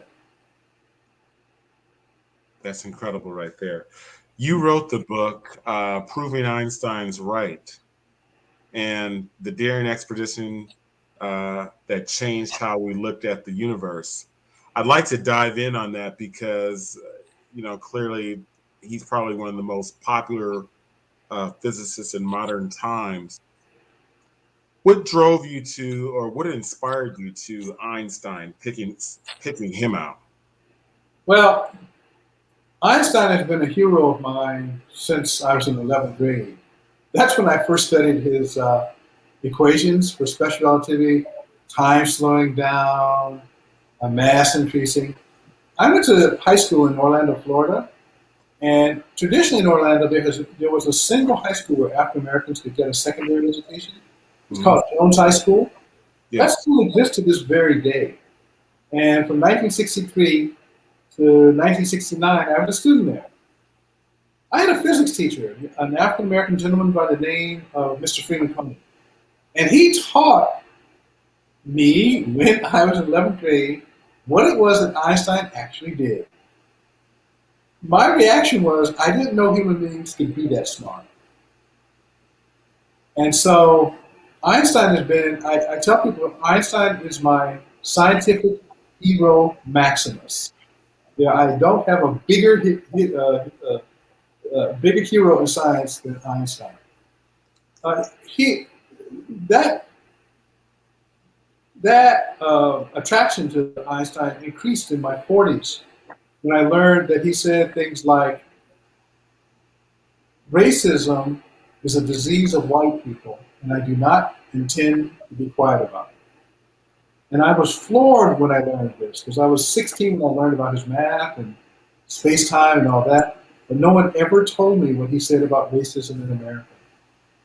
That's incredible right there. You wrote the book, Proving Einstein's Right, and the daring expedition that changed how we looked at the universe. I'd like to dive in on that because, clearly he's probably one of the most popular physicists in modern times. What drove you to, or what inspired you to Einstein picking him out? Well, Einstein has been a hero of mine since I was in 11th grade. That's when I first studied his equations for special relativity, time slowing down, mass increasing. I went to high school in Orlando, Florida, and traditionally in Orlando, there was a single high school where African Americans could get a secondary education. It's Mm-hmm. called Jones High School. Yeah. That school exists to this very day. And from 1963 to 1969, I was a student there. I had a physics teacher, an African American gentleman by the name of Mr. Freeman Cummings. And he taught me when I was in 11th grade what it was that Einstein actually did. My reaction was I didn't know human beings could be that smart. And so Einstein has been, I tell people, Einstein is my scientific hero maximus. Yeah, I don't have a bigger hero in science than Einstein. He that attraction to Einstein increased in my 40s when I learned that he said things like racism is a disease of white people, and I do not intend to be quiet about it. And I was floored when I learned this because I was 16 when I learned about his math and space time and all that, but no one ever told me what he said about racism in America.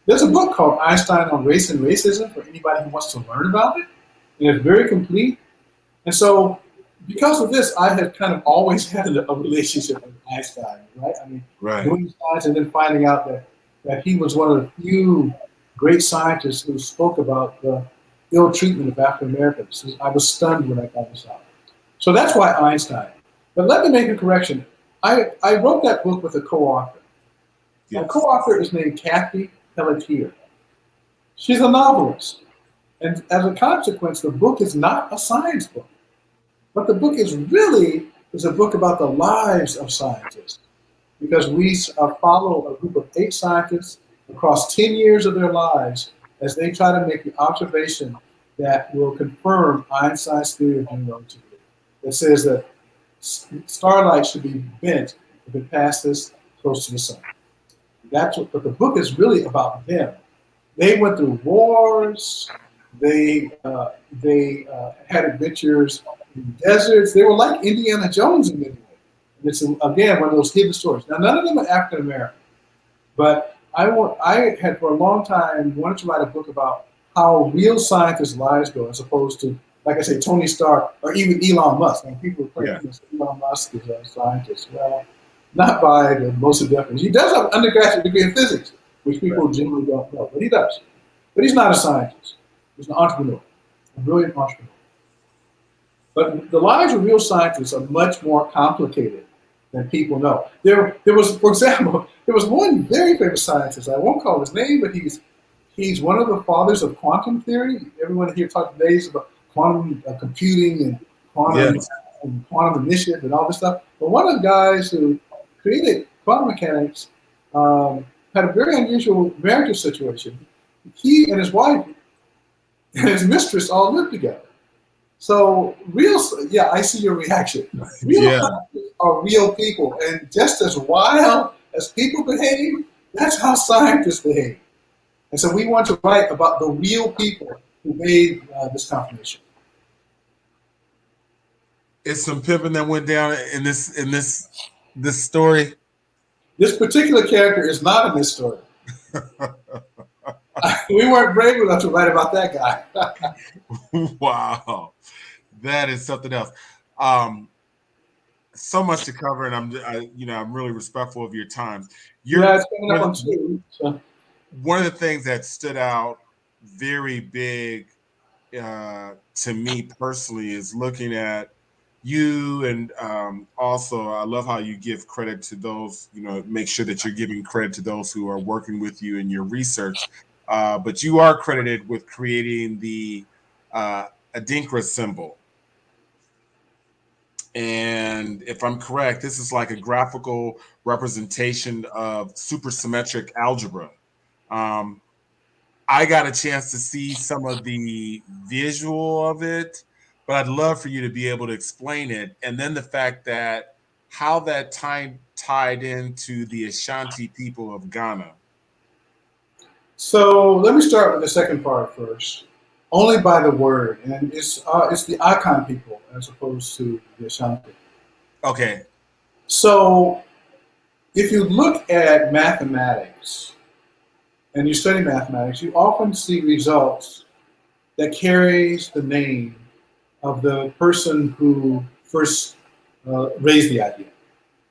There's a book called Einstein on Race and Racism for anybody who wants to learn about it, and it's very complete. And so, because of this, I had kind of always had a relationship with Einstein, right? I mean, Right. doing science and then finding out that he was one of the few great scientists who spoke about the ill treatment of African Americans. I was stunned when I found this out. So that's why Einstein. But let me make a correction. I wrote that book with a co-author. My Yes. co-author is named Kathy Pelletier. She's a novelist. And as a consequence, the book is not a science book. But the book is a book about the lives of scientists because we follow a group of 8 scientists across 10 years of their lives as they try to make the observation that will confirm Einstein's theory of general relativity. That says that starlight should be bent if it passes close to the sun. But the book is really about them. They went through wars. They had adventures in deserts. They were like Indiana Jones in many ways. It's again one of those hidden stories. Now none of them are African American, but I had for a long time wanted to write a book about how real scientists' lives go, as opposed to, like I say, Tony Stark or even Elon Musk. And people claim Elon Musk is a scientist. Well, not by the most of definition. He does have an undergraduate degree in physics, which people generally don't know, but he does. But he's not a scientist. He's an entrepreneur, a brilliant entrepreneur. But the lives of real scientists are much more complicated than people know. There was, for example, there was one very famous scientist. I won't call his name, but he's one of the fathers of quantum theory. Everyone here talks today about quantum computing and Yes. quantum initiative and all this stuff. But one of the guys who created quantum mechanics had a very unusual marital situation. He and his wife and his mistress all lived together. So yeah, I see your reaction. Real Yeah. scientists are real people, and just as wild as people behave, that's how scientists behave. And so we want to write about the real people who made this confirmation. It's some pimping that went down in this story. This particular character is not in this story. We weren't brave enough to write about that guy. Wow, that is something else. Um, so much to cover, and I'm really respectful of your time. Yeah, You're it's coming up on two. So. one of the things that stood out very big to me personally is looking at you, and also I love how you give credit to those, make sure that you're giving credit to those who are working with you in your research. But you are credited with creating the Adinkra symbol. And if I'm correct, this is like a graphical representation of supersymmetric algebra. Um, I got a chance to see some of the visual of it, but I'd love for you to be able to explain it. And then the fact that how that time tied into the Ashanti people of Ghana. So let me start with the second part first. Only by the word, and it's the icon people as opposed to the Ashanti. Okay. So if you look at mathematics and you study mathematics, you often see results that carries the name of the person who first raised the idea.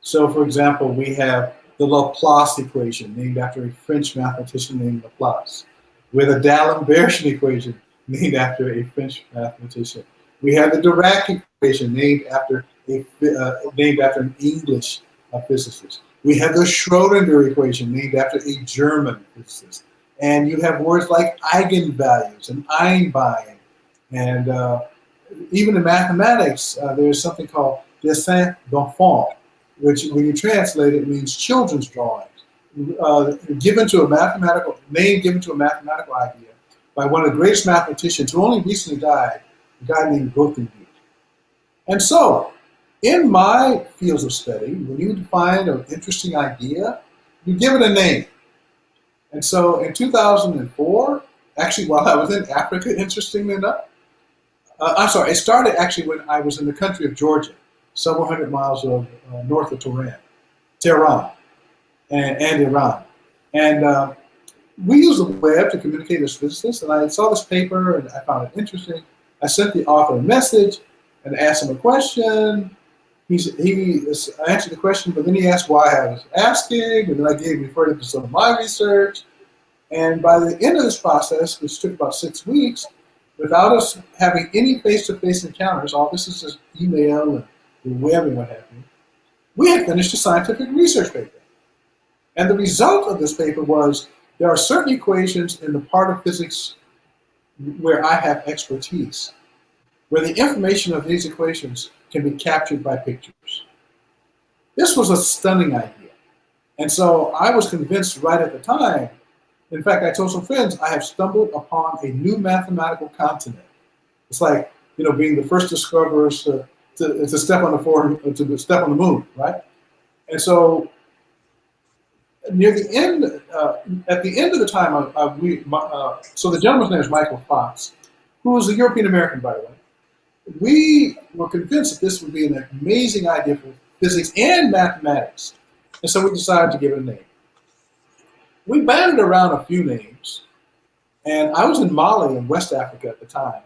So, for example, we have the Laplace equation, named after a French mathematician named Laplace. We have the D'Alembert equation, named after a French mathematician. We have the Dirac equation, named after an English physicist. We have the Schrodinger equation, named after a German physicist. And you have words like eigenvalues and Einbein. And even in mathematics, there's something called dessin d'enfant, which when you translate it means children's drawings, given to a mathematical name given to a mathematical idea by one of the greatest mathematicians who only recently died, a guy named Grothendieck. And so, in my fields of study, when you find an interesting idea, you give it a name. And so, in 2004, actually, while I was in Africa, interestingly enough, I'm sorry, it started actually when I was in the country of Georgia, several hundred miles north of Tehran, and Iran. And we use the web to communicate as physicists. And I saw this paper and I found it interesting. I sent the author a message and asked him a question. I answered the question, but then he asked why I was asking, and then I referred him to some of my research. And by the end of this process, which took about 6 weeks, without us having any face-to-face encounters, all this is just email and the web and what have you, we had finished a scientific research paper. And the result of this paper was there are certain equations in the part of physics where I have expertise, where the information of these equations can be captured by pictures. This was a stunning idea. And so I was convinced right at the time. In fact, I told some friends, I have stumbled upon a new mathematical continent. It's like, being the first discoverers to step on the moon, right? And so near the end, at the end of the time, so the gentleman's name is Michael Fox, who was a European American, by the way. We were convinced that this would be an amazing idea for physics and mathematics. And so we decided to give it a name. We batted around a few names, and I was in Mali in West Africa at the time.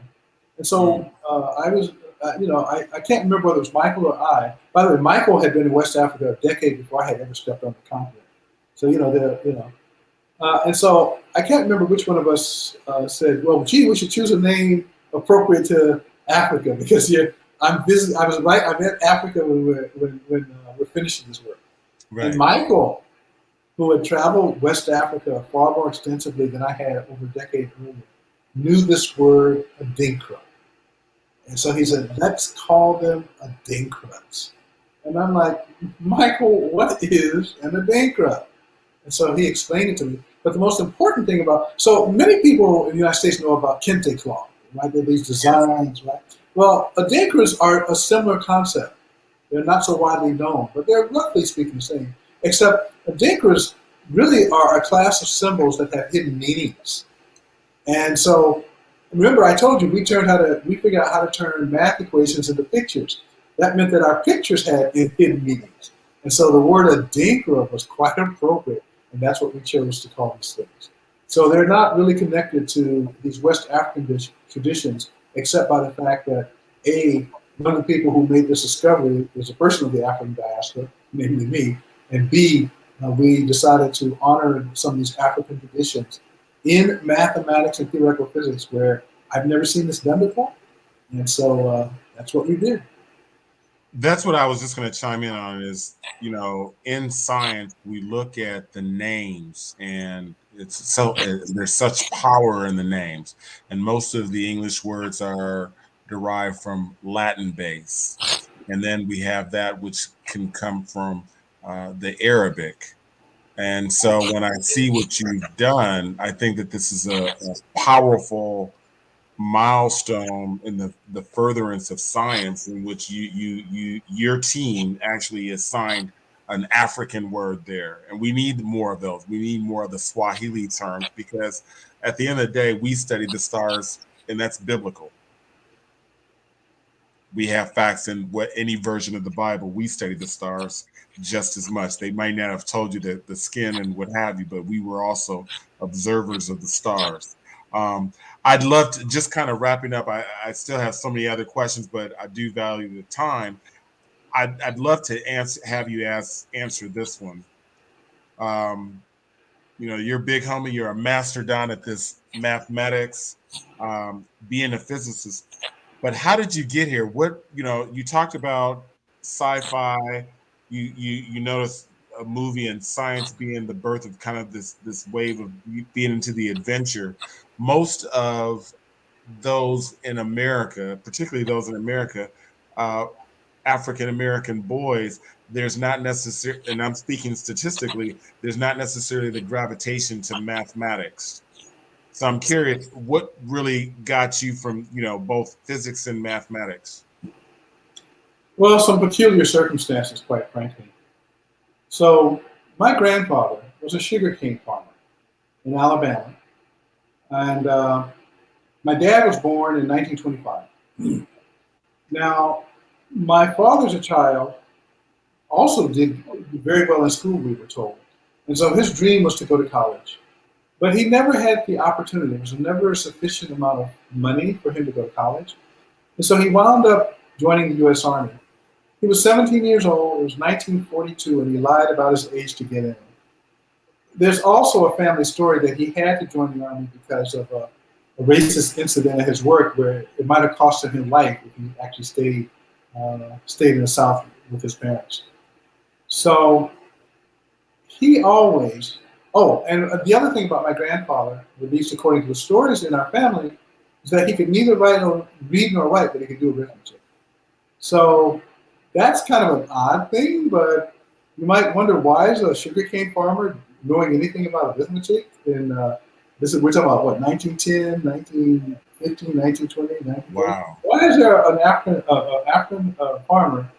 And so I was, I can't remember whether it was Michael or I. By the way, Michael had been in West Africa a decade before I had ever stepped on the continent. So, and so I can't remember which one of us said, well, gee, we should choose a name appropriate to Africa because I'm in Africa when we're finishing this work. Right. And Michael, who had traveled West Africa far more extensively than I had over a decade earlier, knew this word Adinkra. And so he said, let's call them Adinkrats. And I'm like, Michael, what is an Adinkra? And so he explained it to me. But the most important thing so many people in the United States know about kente cloth, right? They're these designs, right? Well, Adinkras are a similar concept. They're not so widely known, but they're roughly speaking the same. Except Adinkras really are a class of symbols that have hidden meanings. And so, remember I told you we figured out how to turn math equations into pictures. That meant that our pictures had hidden meanings. And so the word Adinkra was quite appropriate, and that's what we chose to call these things. So they're not really connected to these West African traditions, except by the fact that one of the people who made this discovery was a person of the African diaspora, namely me, and B, we decided to honor some of these African traditions in mathematics and theoretical physics where I've never seen this done before. And so that's what we did. That's what I was just going to chime in on is, in science, we look at the names and there's such power in the names. And most of the English words are derived from Latin base. And then we have that which can come from the Arabic. And so when I see what you've done, I think that this is a powerful milestone in the furtherance of science in which your team actually assigned an African word there. And we need more of those. We need more of the Swahili terms because at the end of the day, we study the stars and that's biblical. We have facts in what any version of the Bible. We study the stars just as much. They might not have told you the skin and what have you, but we were also observers of the stars. Um, I'd love to just kind of wrapping up. I still have so many other questions, but I do value the time. I'd love to have you answer this one. Um, you're a big homie. You're a master down at this mathematics, being a physicist. But how did you get here? What you talked about sci-fi. You noticed a movie and science being the birth of kind of this wave of being into the adventure. Most of those in America, particularly those in America, uh, African American boys, there's not necessarily, and I'm speaking statistically, there's not necessarily the gravitation to mathematics. So I'm curious, what really got you from both physics and mathematics? Well, some peculiar circumstances, quite frankly. So, my grandfather was a sugarcane farmer in Alabama, and my dad was born in 1925. Now, my father's a child also did very well in school, we were told. And so his dream was to go to college. But he never had the opportunity. There was never a sufficient amount of money for him to go to college. And so he wound up joining the U.S. Army. He was 17 years old. It was 1942, and he lied about his age to get in. There's also a family story that he had to join the Army because of a racist incident at his work where it might have cost him life if he actually stayed in the South with his parents. So he always, oh, and the other thing about my grandfather, at least according to the stories in our family, is that he could neither read nor write, but he could do arithmetic. So that's kind of an odd thing, but you might wonder why is a sugarcane farmer knowing anything about arithmetic? And we're talking about what, 1910, 1915, 1920, 1940? Wow. Why is there an African farmer,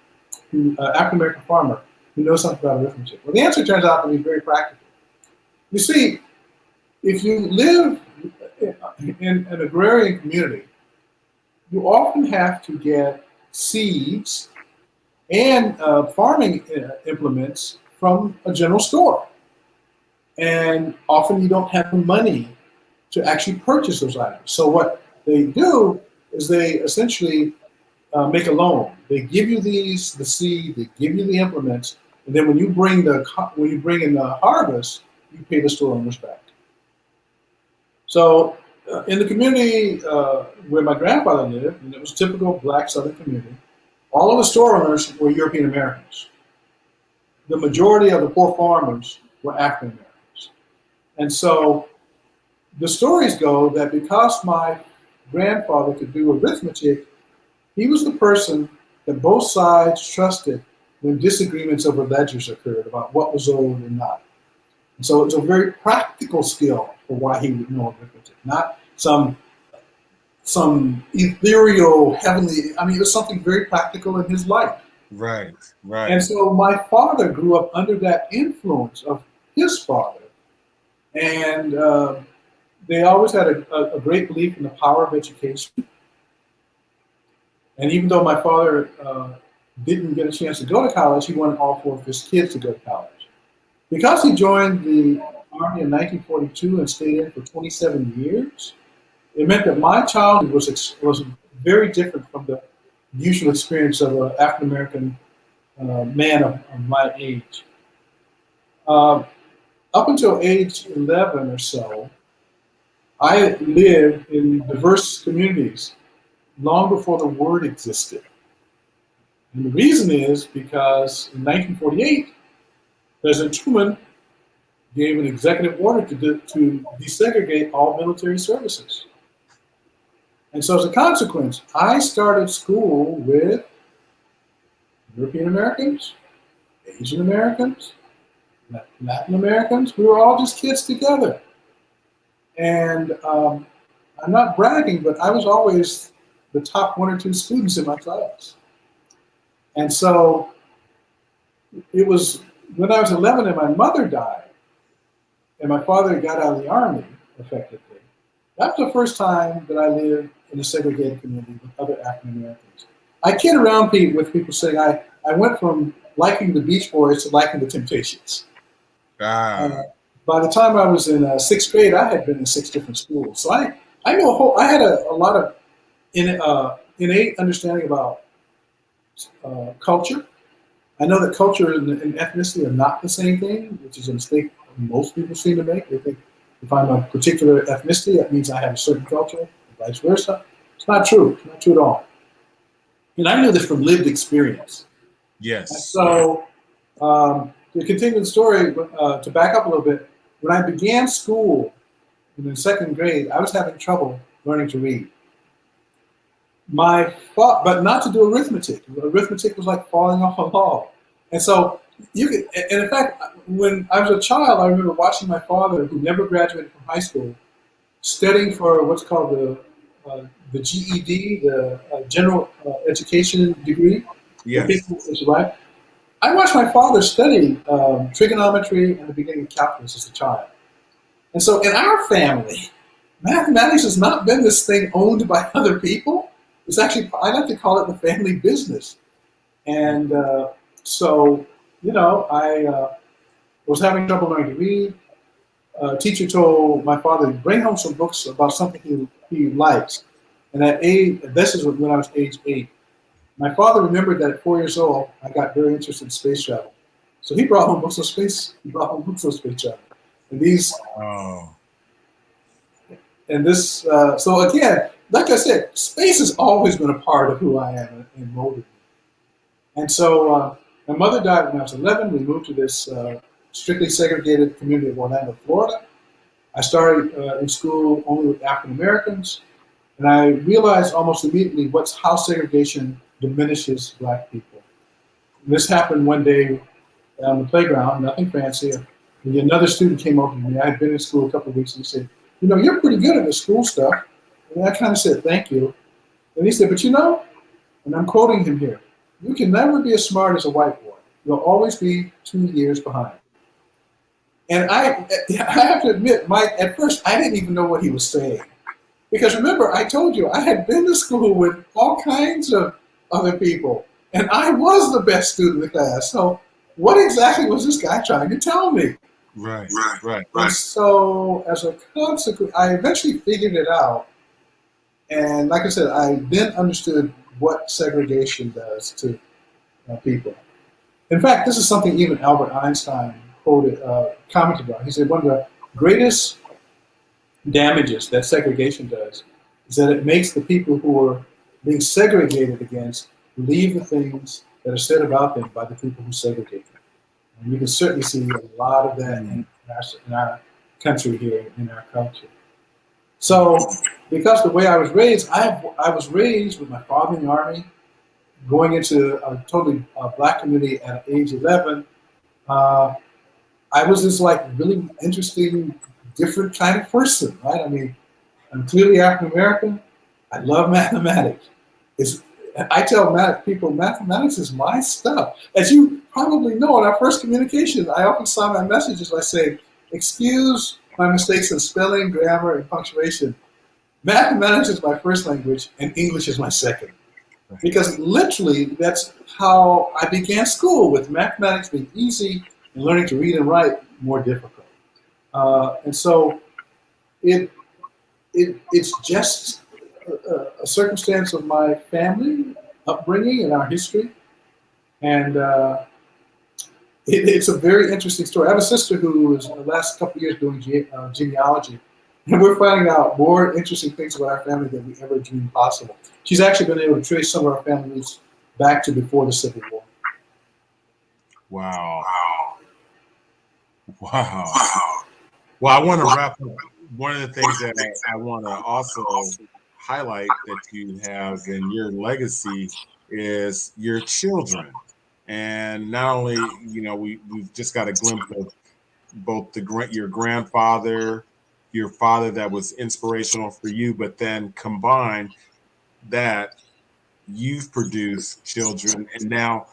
African American farmer, who knows something about arithmetic? Well, the answer turns out to be very practical. You see, if you live in an agrarian community, you often have to get seeds and farming implements from a general store. And often you don't have the money to actually purchase those items. So what they do is they essentially make a loan. They give you the seed, they give you the implements, and then when you bring in the harvest, you pay the store owners back. So in the community where my grandfather lived, and it was a typical black Southern community, all of the store owners were European Americans. The majority of the poor farmers were African Americans. And so the stories go that because my grandfather could do arithmetic, he was the person that both sides trusted when disagreements over ledgers occurred about what was owed and not. And so it's a very practical skill for why he would know arithmetic, not some ethereal, heavenly. I mean, it was something very practical in his life. Right, right. And so my father grew up under that influence of his father. And they always had a great belief in the power of education. And even though my father didn't get a chance to go to college, he wanted all four of his kids to go to college. Because he joined the Army in 1942 and stayed in for 27 years, it meant that my childhood was very different from the usual experience of an African American man of my age. Up until age 11 or so, I lived in diverse communities long before the word existed. And the reason is because in 1948, President Truman gave an executive order to desegregate all military services. And so as a consequence, I started school with European Americans, Asian Americans, Latin Americans. We were all just kids together. And I'm not bragging, but I was always the top 1 or 2 students in my class. And so it was when I was 11 and my mother died, and my father got out of the Army, effectively. That was the first time that I lived in a segregated community with other African Americans. I kid around with people saying I went from liking the Beach Boys to liking the Temptations. By the time I was in 6th grade, I had been in 6 different schools. So I know I had a lot of innate understanding about culture. I know that culture and ethnicity are not the same thing, which is a mistake most people seem to make. They think if I'm a particular ethnicity, that means I have a certain culture, and vice versa. It's not true. It's not true at all. And I knew this from lived experience. Yes. And so to continue the story, to back up a little bit, when I began school in the 2nd grade, I was having trouble learning to read. But not to do arithmetic. Arithmetic was like falling off a log. And so and in fact, when I was a child, I remember watching my father, who never graduated from high school, studying for what's called the GED, the General Education Degree. Yes. Right? I watched my father study trigonometry and the beginning of calculus as a child. And so in our family, mathematics has not been this thing owned by other people. It's actually, I like to call it the family business. And so, I was having trouble learning to read. A teacher told my father to bring home some books about something he likes. And at this is when I was age 8. My father remembered that at 4 years old, I got very interested in space travel. So he brought home books of space. He brought home books of space travel. And these, and this, so again, like I said, space has always been a part of who I am and molded me. And so my mother died when I was 11. We moved to this strictly segregated community of Orlando, Florida. I started in school only with African Americans. And I realized almost immediately how segregation diminishes Black people. And this happened one day on the playground, nothing fancy. And another student came over to me. I had been in school a couple of weeks, and he said, you're pretty good at the school stuff. And I kind of said, thank you. And he said, but and I'm quoting him here, you can never be as smart as a white boy. You'll always be 2 years behind. And I have to admit, at first, I didn't even know what he was saying. Because remember, I told you, I had been to school with all kinds of other people, and I was the best student in the class. So what exactly was this guy trying to tell me? Right. And so as a consequence, I eventually figured it out. And like I said, I then understood what segregation does to people. In fact, this is something even Albert Einstein commented on. He said one of the greatest damages that segregation does is that it makes the people who are being segregated against believe the things that are said about them by the people who segregate them. And you can certainly see a lot of that in our country here, in our culture. So, because the way I was raised, I was raised with my father in the Army, going into a totally Black community at age 11. I was this really interesting, different kind of person, right? I mean, I'm clearly African American. I love mathematics. I tell people, mathematics is my stuff. As you probably know, in our first communication, I often sign my messages by saying, excuse my mistakes in spelling, grammar, and punctuation. Mathematics is my first language, and English is my second. Because literally, that's how I began school, with mathematics being easy and learning to read and write more difficult. And so it's just a circumstance of my family upbringing and our history. And it's a very interesting story. I have a sister who was in the last couple of years doing genealogy. And we're finding out more interesting things about our family than we ever dreamed possible. She's actually been able to trace some of our family roots back to before the Civil War. Wow. Wow. Well, I want to wrap up. One of the things that I want to also highlight that you have in your legacy is your children. And not only, we've just got a glimpse of both your grandfather, your father that was inspirational for you, but then combine that you've produced children and now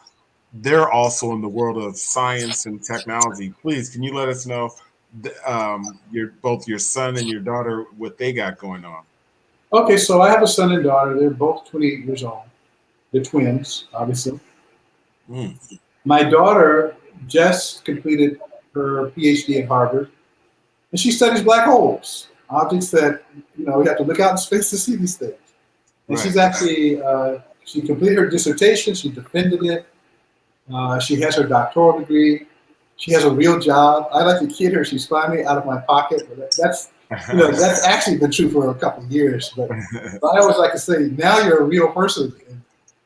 they're also in the world of science and technology. Please, can you let us know both your son and your daughter what they got going on? Okay, so I have a son and daughter. They're both 28 years old. They're twins, obviously. Mm, My daughter just completed her PhD at Harvard, and she studies black holes, objects that we have to look out in space to see these things. And right. she's actually she completed her dissertation. She defended it. She has her doctoral degree. She has a real job. I like to kid her she's finally out of my pocket, but that's actually been true for a couple of years. But I always like to say, now you're a real person, and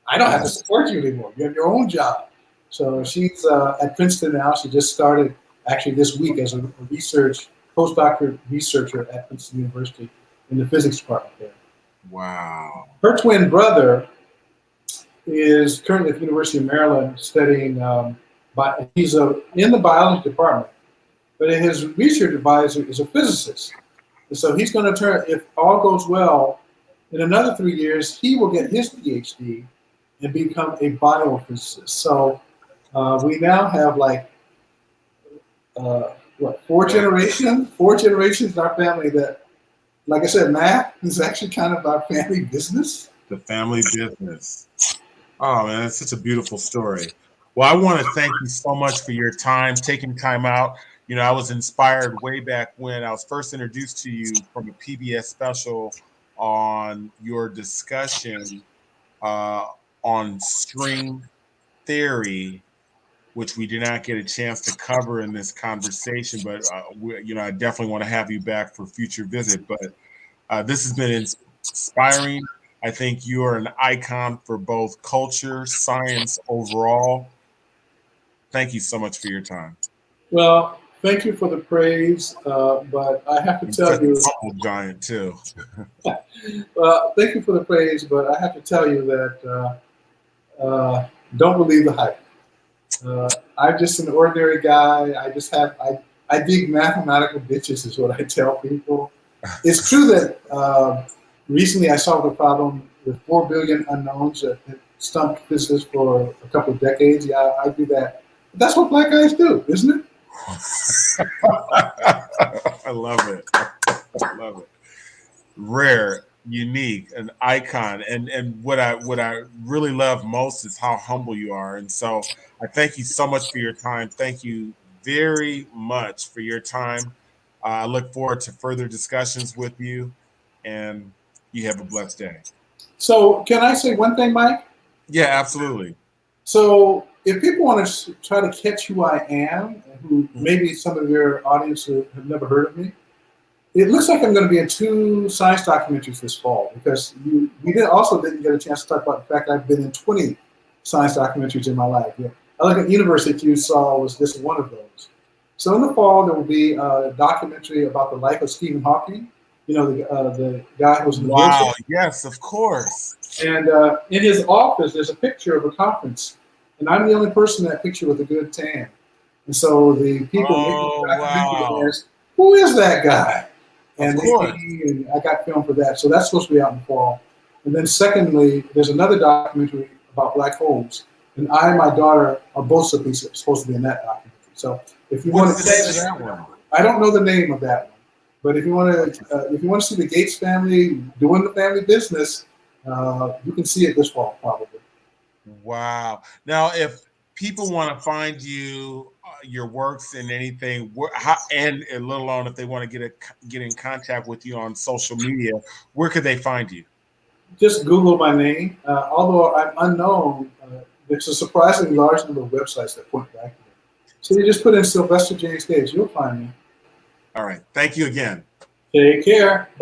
I don't have to support you anymore. You have your own job. So she's at Princeton now. She just started actually this week as a postdoctoral researcher at Princeton University in the physics department there. Wow. Her twin brother is currently at the University of Maryland studying. He's in the biology department, but his research advisor is a physicist. And so he's going to turn, if all goes well, in another 3 years, he will get his PhD and become a biophysicist. So we now have four generations in our family that, like I said, math is actually kind of our family business. The family business. Oh man, it's such a beautiful story. Well, I want to thank you so much for your time, taking time out. I was inspired way back when I was first introduced to you from a PBS special on your discussion uh, on string theory, which we did not get a chance to cover in this conversation. But I definitely want to have you back for future visit. But this has been inspiring. I think you are an icon for both culture, science overall. Thank you so much for your time. Well, thank you for the praise, but I have to You're tell such a you, humble giant too. thank you for the praise, but I have to tell you that don't believe the hype. I'm just an ordinary guy. I dig mathematical bitches, is what I tell people. It's true that recently I solved a problem with 4 billion unknowns that stumped physicists for a couple of decades. Yeah, I do that. But that's what black guys do, isn't it? I love it. I love it. Rare, unique, an icon, and what I really love most is how humble you are. And so I thank you so much for your time. Thank you very much for your time. I look forward to further discussions with you, and you have a blessed day. So, can I say one thing, Mike? Yeah, absolutely. So, if people want to try to catch who I am, who maybe some of your audience have never heard of me, it looks like I'm going to be in 2 science documentaries this fall because we didn't get a chance to talk about the fact I've been in 20 science documentaries in my life. Yeah. I look at Universe that you saw was just one of those. So in the fall there will be a documentary about the life of Stephen Hawking. The guy who was in the Wow. wheelchair. Yes, of course. And in his office there's a picture of a conference, and I'm the only person in that picture with a good tan. And so the people making Oh, the documentary wow. asked, "Who is that guy?" Of And course. I got film for that. So that's supposed to be out in the fall. And then secondly, there's another documentary about black holes. And I and my daughter are both supposed to be in that documentary. So if you What want is to the name of that one? I don't know the name of that one. But if you want to see the Gates family doing the family business, you can see it this fall probably. Wow. Now, if people want to find you, your works and anything, and let alone if they want to get in contact with you on social media, where could they find you? Just Google my name. Although I'm unknown, there's a surprisingly large number of websites that point back to me. So you just put in Sylvester James Gates, you'll find me. All right. Thank you again. Take care.